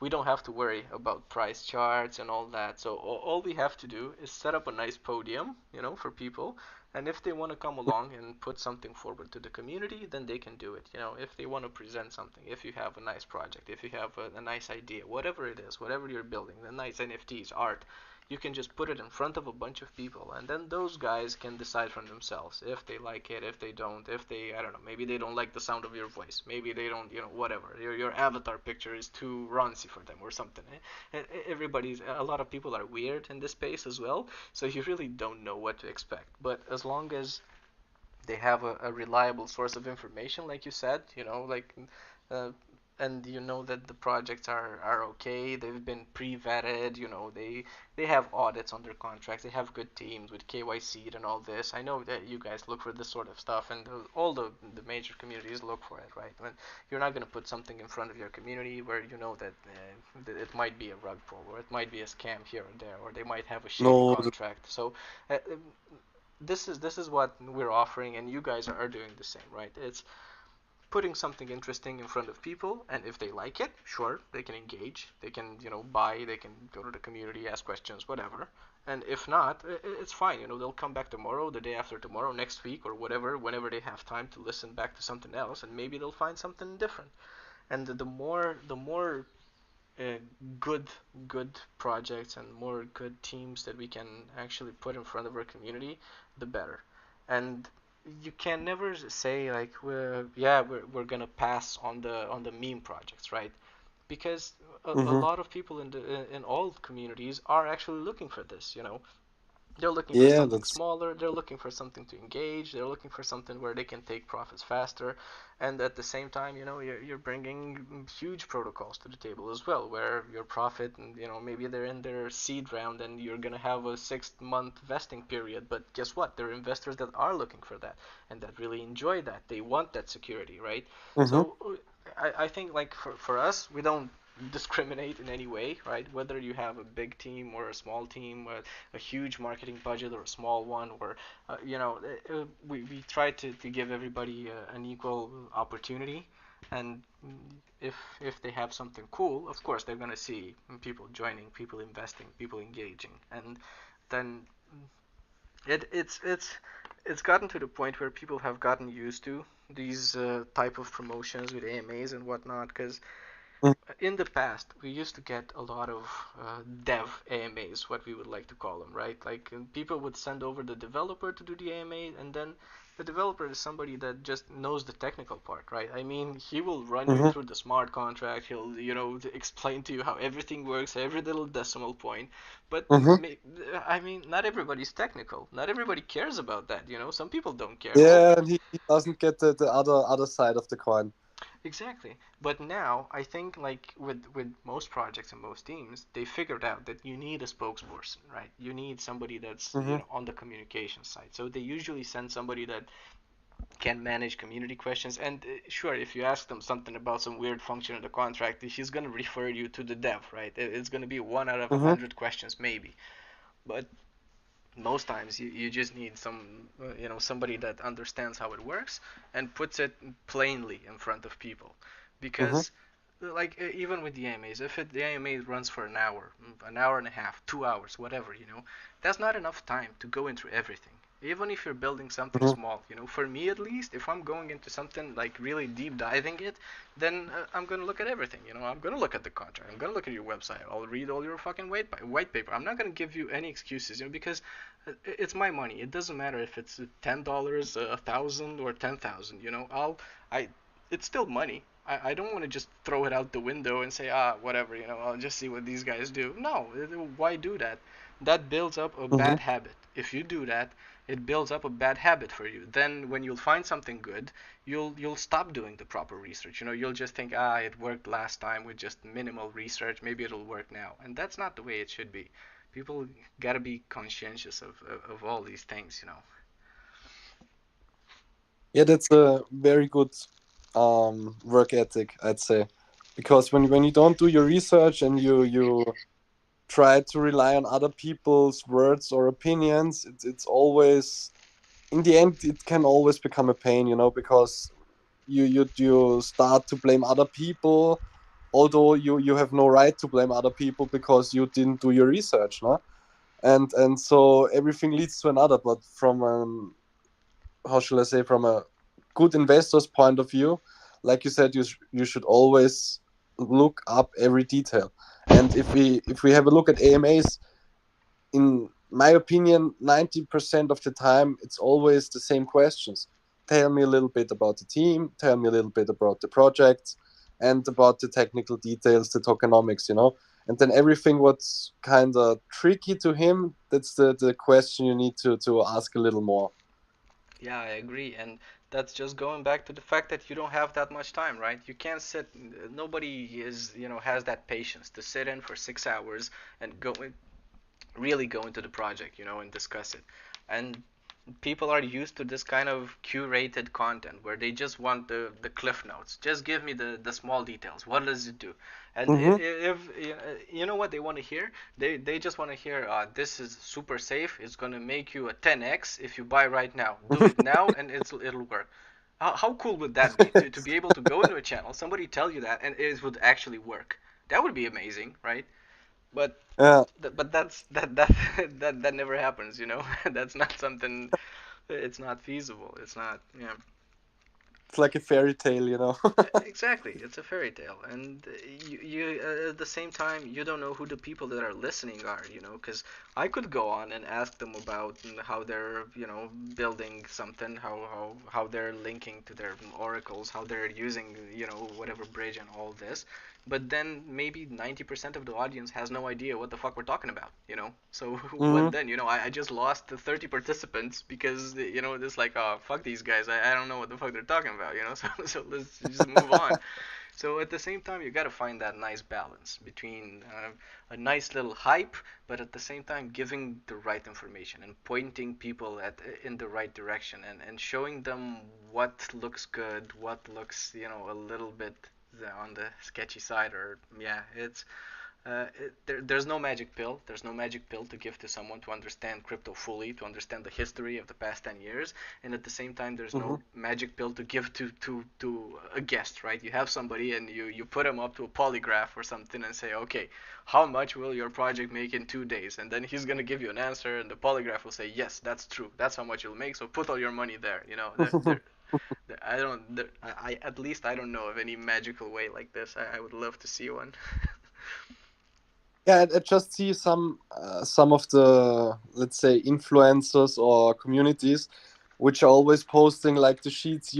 We don't have to worry about price charts and all that. So all we have to do is set up a nice podium, for people. And if they want to come along and put something forward to the community, then they can do it. If they want to present something, if you have a nice project, if you have a nice idea, whatever it is, whatever you're building, the nice NFTs, art, you can just put it in front of a bunch of people, and then those guys can decide for themselves if they like it, if they don't, if they, I don't know, maybe they don't like the sound of your voice, maybe they don't, whatever, your avatar picture is too raunchy for them or something. A lot of people are weird in this space as well, so you really don't know what to expect. But as long as they have a reliable source of information, like you said, like, uh, and that the projects are okay, they've been pre-vetted, they have audits on their contracts, they have good teams with KYC and all this. I know that you guys look for this sort of stuff, and all the major communities look for it, right? When you're not going to put something in front of your community where you know that it might be a rug pull, or it might be a scam here or there, or they might have a shady No. contract. So uh, this is what we're offering, and you guys are doing the same, right? It's putting something interesting in front of people, and if they like it, sure, they can engage, they can buy, they can go to the community, ask questions, whatever. And if not, it's fine. They'll come back tomorrow, the day after tomorrow, next week, or whatever, whenever they have time to listen back to something else, and maybe they'll find something different. And the more uh, good good projects and more good teams that we can actually put in front of our community, the better. And you can never say like we're gonna pass on the meme projects, right? Because a Mm-hmm. lot of people in all communities are actually looking for this. They're looking for Yeah, something that's smaller, they're looking for something to engage, they're looking for something where they can take profits faster, and at the same time, you're bringing huge protocols to the table as well, where your profit, and maybe they're in their seed round and you're going to have a 6 month vesting period, but guess what? There are investors that are looking for that and that really enjoy that. They want that security, right? mm-hmm. So I think like for us, we don't discriminate in any way, right? Whether you have a big team or a small team, a huge marketing budget or a small one, or we try to give everybody an equal opportunity, and if they have something cool, of course they're gonna see people joining, people investing, people engaging, and then it's gotten to the point where people have gotten used to these type of promotions with AMAs and whatnot. Because in the past, we used to get a lot of dev AMAs, what we would like to call them, right? Like people would send over the developer to do the AMA, and then the developer is somebody that just knows the technical part, right? I mean, he will run you Mm-hmm. through the smart contract. He'll, explain to you how everything works, every little decimal point. But Mm-hmm. I mean, not everybody's technical. Not everybody cares about that. Some people don't care. Well, Yeah, and he doesn't get the other side of the coin. exactly. But now I think like with most projects and most teams, they figured out that you need a spokesperson, right? You need somebody that's Mm-hmm. on the communication side. So they usually send somebody that can manage community questions. And sure, if you ask them something about some weird function in the contract, he's gonna refer you to the dev, right? It's gonna be one out of a Mm-hmm. hundred questions maybe. But most times you just need somebody that understands how it works and puts it plainly in front of people, Mm-hmm. because like even with the AMAs, if the AMA runs for an hour and a half, 2 hours, whatever, that's not enough time to go into everything. Even if you're building something Mm-hmm. small, for me at least, if I'm going into something like really deep diving it, then I'm gonna look at everything. I'm gonna look at the contract. I'm gonna look at your website. I'll read all your fucking white paper. I'm not gonna give you any excuses, because it's my money. It doesn't matter if it's $10, 1,000, or 10,000. I, it's still money. I don't want to just throw it out the window and say, whatever. I'll just see what these guys do. No, why do that? That builds up a Mm-hmm. bad habit. If you do that, it builds up a bad habit for you. Then when you'll find something good, you'll stop doing the proper research. You'll just think, it worked last time with just minimal research. Maybe it'll work now, and that's not the way it should be. People gotta be conscientious of all these things. Yeah, that's a very good work ethic, I'd say, because when you don't do your research and you try to rely on other people's words or opinions, it's always, in the end it can always become a pain, because you start to blame other people, although you have no right to blame other people because you didn't do your research, no? And so everything leads to another. But from how shall I say, from a good investor's point of view, like you said, you should always look up every detail. And if we have a look at AMAs, in my opinion, 90% of the time it's always the same questions. Tell me a little bit about the team, tell me a little bit about the project, and about the technical details, the tokenomics, and then everything what's kind of tricky to him, that's the question you need to ask a little more. Yeah, I agree, and that's just going back to the fact that you don't have that much time, right? You can't sit. Nobody has that patience to sit in for 6 hours and really go into the project, and discuss it. And people are used to this kind of curated content where they just want the cliff notes. Just give me the small details. What does it do? And Mm-hmm. if you know what they want to hear, they just want to hear, this is super safe. It's gonna make you a 10x if you buy right now. Do it now, and it'll work. How cool would that be to be able to go into a channel, somebody tell you that, and it would actually work? That would be amazing, right? But Yeah, but that that never happens. That's not something. It's not feasible. It's not. Yeah. it's like a fairy tale. Exactly, it's a fairy tale, and you at the same time you don't know who the people that are listening are, because I could go on and ask them about how they're building something, how they're linking to their oracles, how they're using whatever bridge and all this, but then maybe 90% of the audience has no idea what the fuck we're talking about. So what Mm-hmm. then? I just lost the 30 participants because it's like, oh fuck these guys, I don't know what the fuck they're talking about. So let's just move on. So at the same time, you got to find that nice balance between a nice little hype, but at the same time giving the right information and pointing people in the right direction, and showing them what looks good, what looks a little bit on the sketchy side, or yeah, there's no magic pill. There's no magic pill to give to someone to understand crypto fully, to understand the history of the past 10 years, and at the same time, there's Mm-hmm. no magic pill to give to a guest, right? You have somebody and you put him up to a polygraph or something and say, okay, how much will your project make in 2 days? And then he's gonna give you an answer, and the polygraph will say, yes, that's true. That's how much you'll make. So put all your money there. I don't. I at least I don't know of any magical way like this. I would love to see one. Yeah, I just see some of the, let's say, influencers or communities which are always posting like the sheets.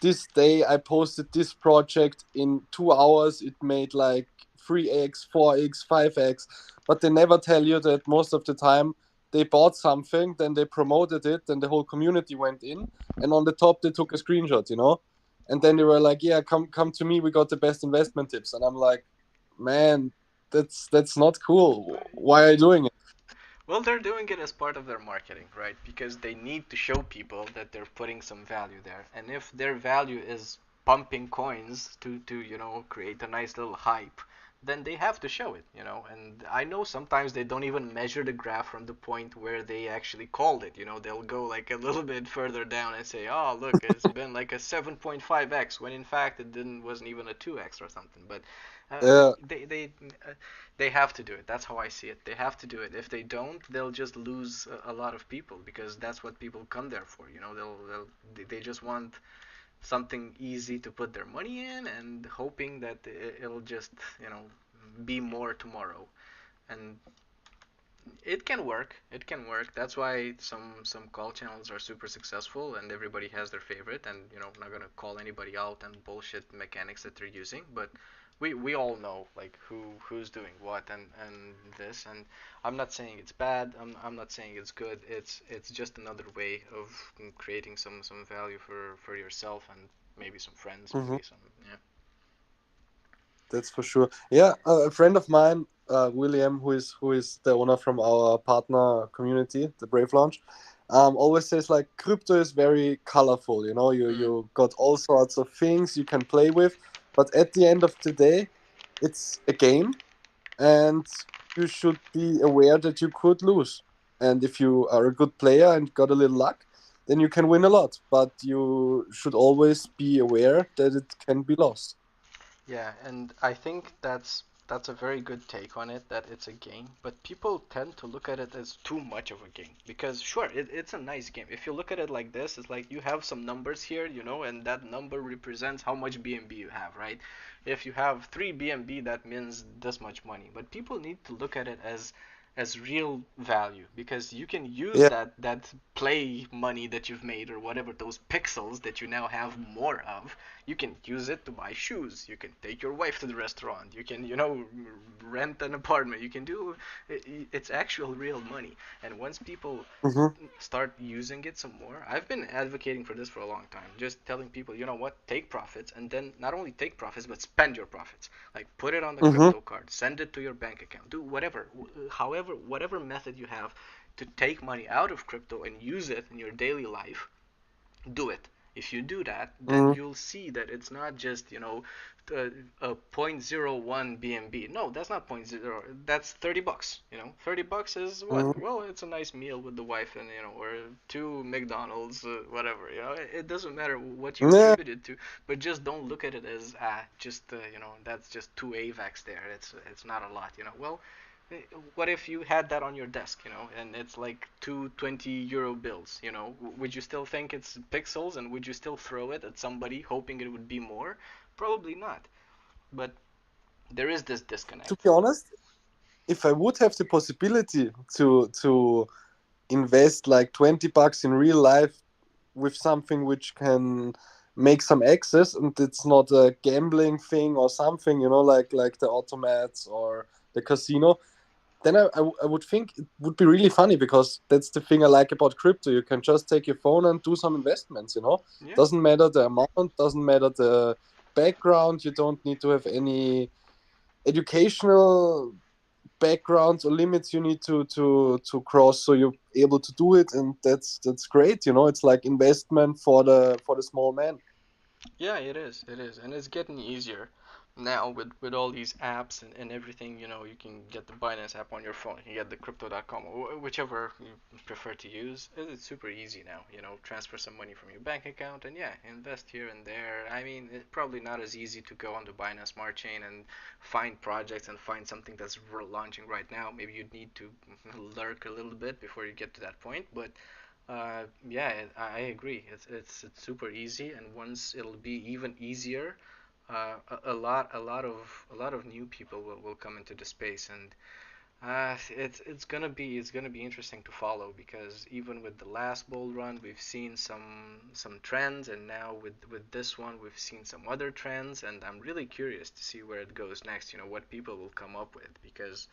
This day I posted this project in 2 hours. It made like 3x, 4x, 5x, but they never tell you that most of the time they bought something, then they promoted it, then the whole community went in, and on the top they took a screenshot. And then they were like, "Yeah, come to me. We got the best investment tips." And I'm like, "Man, that's not cool. Why are you doing it?" Well, they're doing it as part of their marketing, right? Because they need to show people that they're putting some value there. And if their value is pumping coins to create a nice little hype, then they have to show it. And I know sometimes they don't even measure the graph from the point where they actually called it. They'll go like a little bit further down and say, "Oh, look, it's been like a 7.5x," when in fact it didn't wasn't even a 2x or something. But uh, Yeah. they have to do it. That's how I see it. They have to do it. If they don't, they'll just lose a lot of people, because that's what people come there for. They just want something easy to put their money in, and hoping that it'll just be more tomorrow. And it can work. It can work. That's why some call channels are super successful, and everybody has their favorite. And I'm not gonna call anybody out on bullshit mechanics that they're using, but we all know like who's doing what and this. And I'm not saying it's bad. I'm not saying it's good. It's just another way of creating some value for yourself and maybe some friends, Hmm. maybe some yeah. That's for sure. Yeah, a friend of mine, William, who is the owner from our partner community, the Brave Launch, always says like crypto is very colorful. You Mm. you got all sorts of things you can play with, but at the end of the day, it's a game, and you should be aware that you could lose. And if you are a good player and got a little luck, then you can win a lot. But you should always be aware that it can be lost. Yeah, and I think that's a very good take on it, that it's a game, but people tend to look at it as too much of a game, because sure, it's a nice game. If you look at it like this, it's like you have some numbers here, and that number represents how much BNB you have, right? If you have 3 BNB, that means this much money. But people need to look at it as real value, because you can use Yeah. that play money that you've made, or whatever, those pixels that you now have more of. You can use it to buy shoes. You can take your wife to the restaurant. You can rent an apartment. You can do it's actual real money. And once people Hmm. start using it some more, I've been advocating for this for a long time, just telling people, you know what, take profits, and then not only take profits but spend your profits. Like, put it on the Hmm. crypto card, send it to your bank account, do whatever, however, whatever method you have to take money out of crypto and use it in your daily life. Do it. If you do that, then Hmm. you'll see that it's not just a, a point zero 0.01 BNB. No, that's not point 0. That's $30. 30 bucks is what? Hmm. Well, it's a nice meal with the wife, and or two McDonald's, whatever. It doesn't matter what you Yeah. attribute it to, but just don't look at it as just that's just two AVAX there. It's not a lot. Well, what if you had that on your desk, and it's like two 20 euro bills, would you still think it's pixels, and would you still throw it at somebody hoping it would be more? Probably not. But there is this To disconnect. be honest, if I would have the possibility to invest like $20 in real life with something which can make some access, and it's not a gambling thing or something, like the automats or the casino, then I would think it would be really funny, because that's the thing I like about crypto. You can just take your phone and do some investments. Yeah. Doesn't matter the amount, doesn't matter the background. You don't need to have any educational backgrounds or limits you need to cross, so you're able to do it, and that's great. It's like investment for the small man. Yeah, it is, and it's getting easier now with all these apps and everything. You know, you can get the Binance app on your phone, you can get the Crypto.com, whichever you prefer to use. It's super easy now. You know, transfer some money from your bank account and yeah, invest here and there. I mean, it's probably not as easy to go on the Binance Smart Chain and find projects and find something that's launching right now. Maybe you'd need to lurk a little bit before you get to that point, but yeah, I agree. It's super easy, and once it'll be even easier, a lot of new people will come into the space, and it's gonna be interesting to follow because even with the last bull run, we've seen some trends, and now with this one, we've seen some other trends, and I'm really curious to see where it goes next. You know, what people will come up with because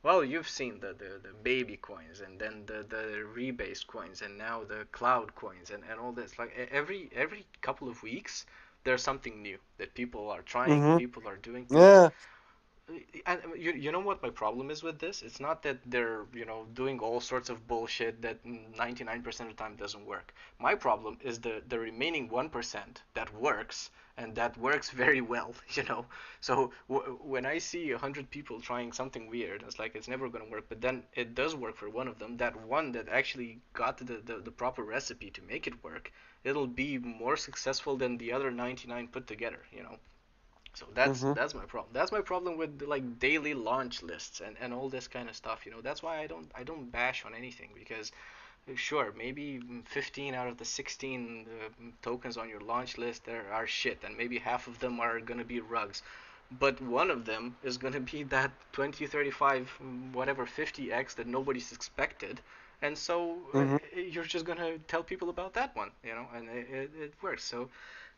well, you've seen the baby coins and then the rebased coins and now the cloud coins and all this. Like every couple of weeks, there's something new that people are trying, Mm-hmm. people are doing. Yeah. And you know what my problem is with this? It's not that they're doing all sorts of bullshit that 99% of the time doesn't work. My problem is the remaining 1% that works and that works very well. So when I see 100 people trying something weird, it's like it's never gonna work. But then it does work for one of them. That one that actually got the proper recipe to make it work, it'll be more successful than the other 99 put together. So that's Mm-hmm. that's my problem. That's my problem with like daily launch lists and all this kind of stuff. That's why I don't bash on anything because sure maybe 15 out of the 16 tokens on your launch list there are shit and maybe half of them are gonna be rugs, but one of them is gonna be that 20, 35, whatever 50x that nobody's expected, and so Mm-hmm. you're just gonna tell people about that one, and it works. So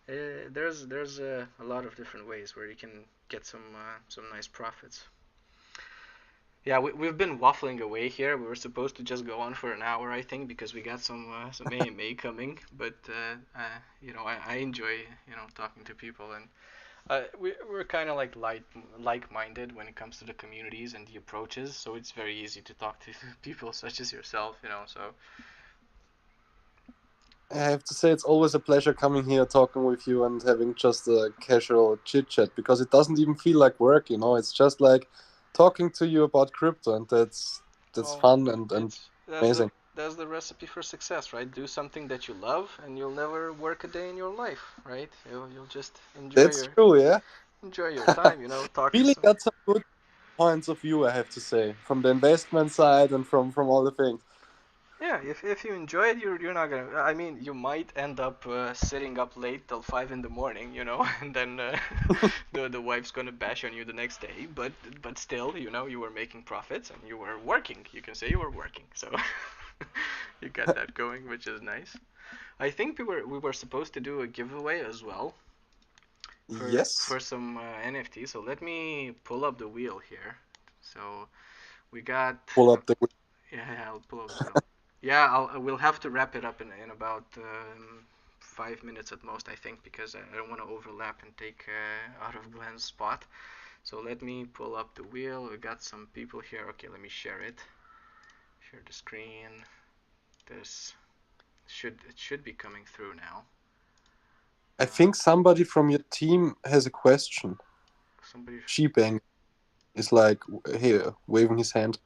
there's a lot of different ways where you can get some nice profits. Yeah, we've been waffling away here. We were supposed to just go on for an hour, I think, because we got some AMA coming. But I enjoy talking to people, and we're kind of like-minded when it comes to the communities and the approaches. So it's very easy to talk to people such as yourself. So I have to say it's always a pleasure coming here, talking with you, and having just a casual chit chat because it doesn't even feel like work. It's just like talking to you about crypto, and that's well, fun and it's that's the amazing. that's the recipe for success, right? Do something that you love, and you'll never work a day in your life, right? You'll just That's true, yeah. enjoy your time, talk to Really some. got some good points of view, I have to say, from the investment side and from all the things. Yeah, if you enjoy it, you're not gonna. I mean, you might end up sitting up late till 5 in the morning, and then the wife's gonna bash on you the next day. But still, you were making profits and you were working. You can say you were working, so you got that going, which is nice. I think we were supposed to do a giveaway as well for Yes. some NFT. So let me pull up the wheel here. So we got. Pull up the. Yeah, I'll pull up the wheel. Yeah, we'll have to wrap it up in about 5 minutes at most, I think, because I don't want to overlap and take out of Glenn's spot. So let me pull up the wheel. We got some people here. Okay, let me share it. Share the screen. This it should be coming through now. I think somebody from your team has a question. Somebody. Shebang is like here waving his hand.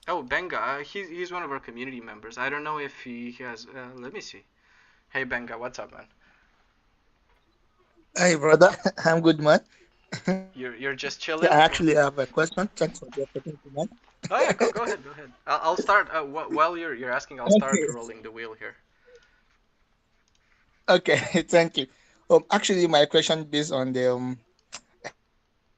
Oh, Benga. He's one of our community members. I don't know if he has. Let me see. Hey, Benga, what's up, man? Hey, brother. I'm good, man. You're just Yeah, I chilling. actually have a question. Thanks for the opportunity, man. Oh yeah, go ahead, go ahead. I'll start while you're asking. I'll start Okay, rolling the wheel here. okay, thank you. Actually, my question based on the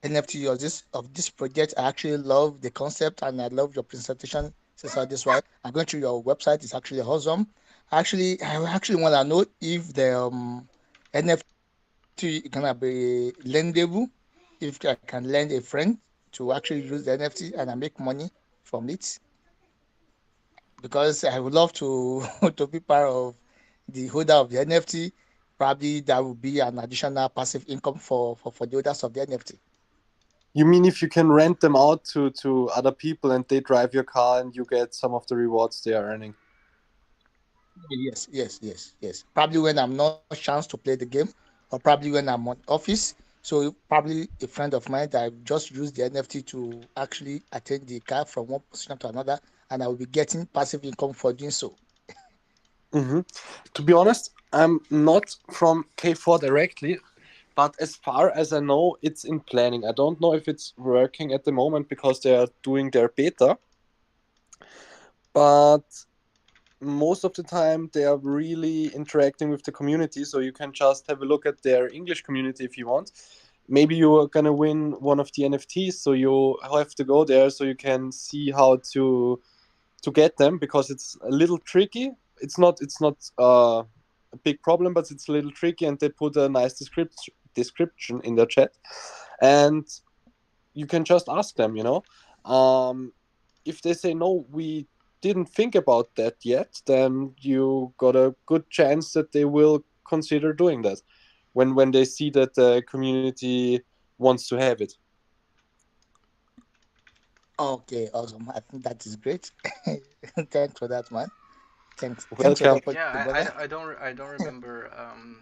NFT of this project. I actually love the concept and I love your presentation. Since this why I'm going through your website. It's actually awesome. Actually, I actually want to know if the NFT gonna be lendable. If I can lend a friend to actually use the NFT and I make money from it. Because I would love to to be part of the holder of the NFT. Probably that would be an additional passive income for the holders of the NFT. You mean if you can rent them out to other people and they drive your car and you get some of the rewards they are earning? Yes, yes, yes, yes. Probably when I'm not chance to play the game, or probably when I'm on office. So probably a friend of mine that I've just used the NFT to actually attend the car from one position to another, and I will be getting passive income for doing so. Hmm. To be honest, I'm not from K4 directly, but as far as I know, it's in planning. I don't know if it's working at the moment because they are doing their beta, but most of the time they are really interacting with the community. So you can just have a look at their English community if you want. Maybe you are gonna win one of the NFTs, so you have to go there so you can see how to get them, because it's a little tricky. It's not a big problem, but it's a little tricky, and they put a nice description in the chat, and you can just ask them. If they say no, we didn't think about that yet, then you got a good chance that they will consider doing that when they see that the community wants to have it. Okay, awesome. I think that is great. Thanks for that, man. Thanks for the Welcome. Yeah, opportunity, brother. I don't remember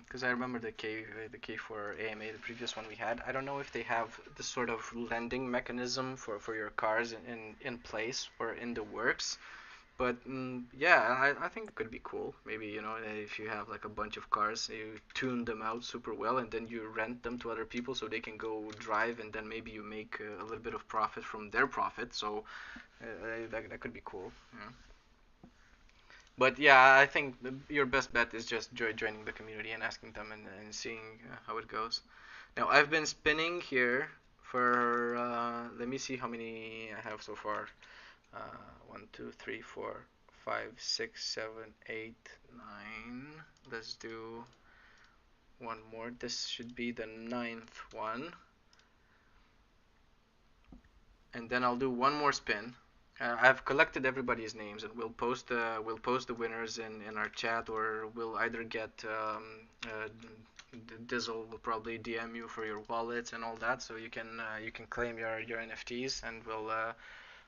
because I remember the K for AMA, the previous one we had. I don't know if they have this sort of lending mechanism for your cars in place or in the works. But yeah, I think it could be cool. Maybe, if you have like a bunch of cars, you tune them out super well, and then you rent them to other people so they can go drive, and then maybe you make a little bit of profit from their profit. So that could be cool. Yeah. But yeah, I think your best bet is just joining the community and asking them and seeing how it goes. Now, I've been spinning here for, let me see how many I have so far. 1, 2, 3, 4, 5, 6, 7, 8, 9. Let's do one more. This should be the ninth one. And then I'll do one more spin. I've collected everybody's names, and we'll post the winners in our chat, or we'll either get Dizzle will probably DM you for your wallets and all that, so you can claim your NFTs, and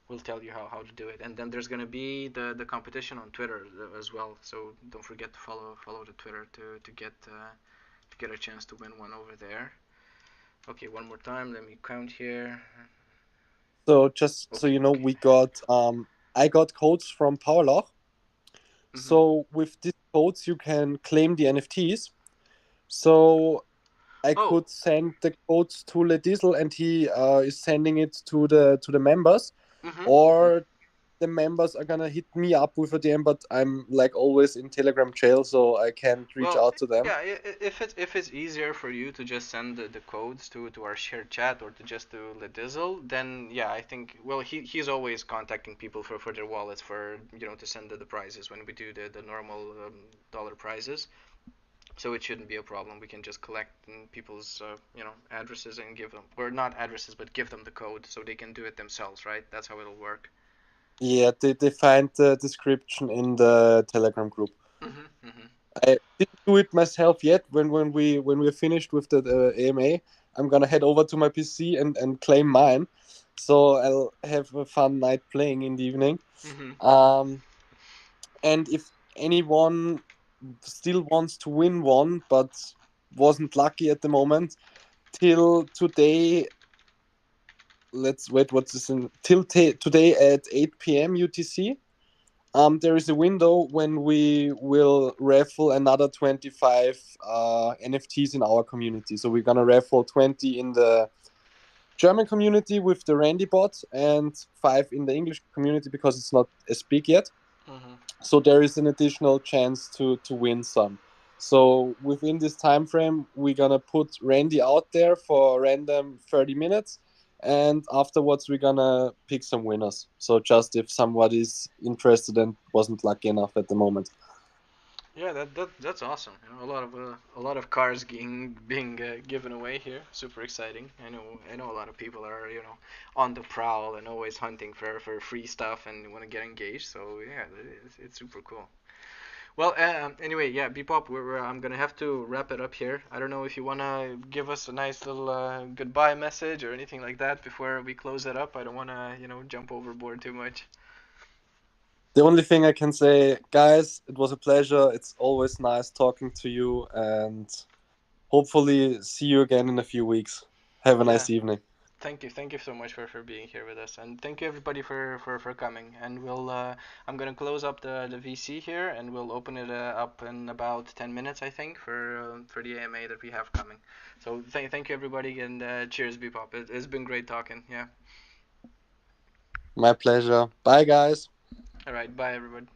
we'll tell you how to do it. And then there's gonna be the competition on Twitter as well, so don't forget to follow the Twitter to get a chance to win one over there. Okay, one more time. Let me count here. So just so Okay, you know, okay. we got I got codes from Powerloch. Mhm. So with these codes you can claim the NFTs. So I Oh. could send the codes to Lediesel, and he is sending it to the members, Mhm. Mhm. or the members are gonna hit me up with a DM. But I'm like always in Telegram jail, so I can't reach Well, out to them. yeah. If it's easier for you to just send the codes to our shared chat or to just to Ledizzle, then yeah, I think well he's always contacting people for their wallets for to send the prizes when we do the normal dollar prizes. So it shouldn't be a problem. We can just collect people's addresses and give them, or not addresses, but give them the code so they can do it themselves, right? That's how it'll work. Yeah, they find the description in the Telegram group. Mhm. Mhm. I didn't do it myself yet. When we're finished with the AMA, I'm gonna head over to my PC and claim mine. So I'll have a fun night playing in the evening. Mhm. Um, and if anyone still wants to win one but wasn't lucky at the moment, till today, let's wait. What's this? Today at 8 p.m. UTC. There is a window when we will raffle another 25 NFTs in our community. So we're gonna raffle 20 in the German community with the Randy bot, and 5 in the English community because it's not as big yet. Mhm. So there is an additional chance to win some. So within this time frame, we're gonna put Randy out there for a random 30 minutes, and afterwards we're gonna pick some winners. So just if somebody's interested and wasn't lucky enough at the moment. Yeah, that's awesome. A lot of cars being given away here. Super exciting. I know a lot of people are on the prowl and always hunting for free stuff and want to get engaged. So yeah, it's super cool. Well, anyway, yeah, Bebop, I'm gonna have to wrap it up here. I don't know if you wanna give us a nice little goodbye message or anything like that before we close it up. I don't wanna jump overboard too much. The only thing I can say, guys, it was a pleasure. It's always nice talking to you, and hopefully see you again in a few weeks. Have a nice evening. Thank you so much for being here with us, and thank you everybody for coming. And we'll I'm gonna close up the VC here, and we'll open it up in about 10 minutes, I think, for the AMA that we have coming. So thank you everybody, and cheers, Bebop. It's been great talking. Yeah. My pleasure. Bye, guys. All right. Bye, everybody.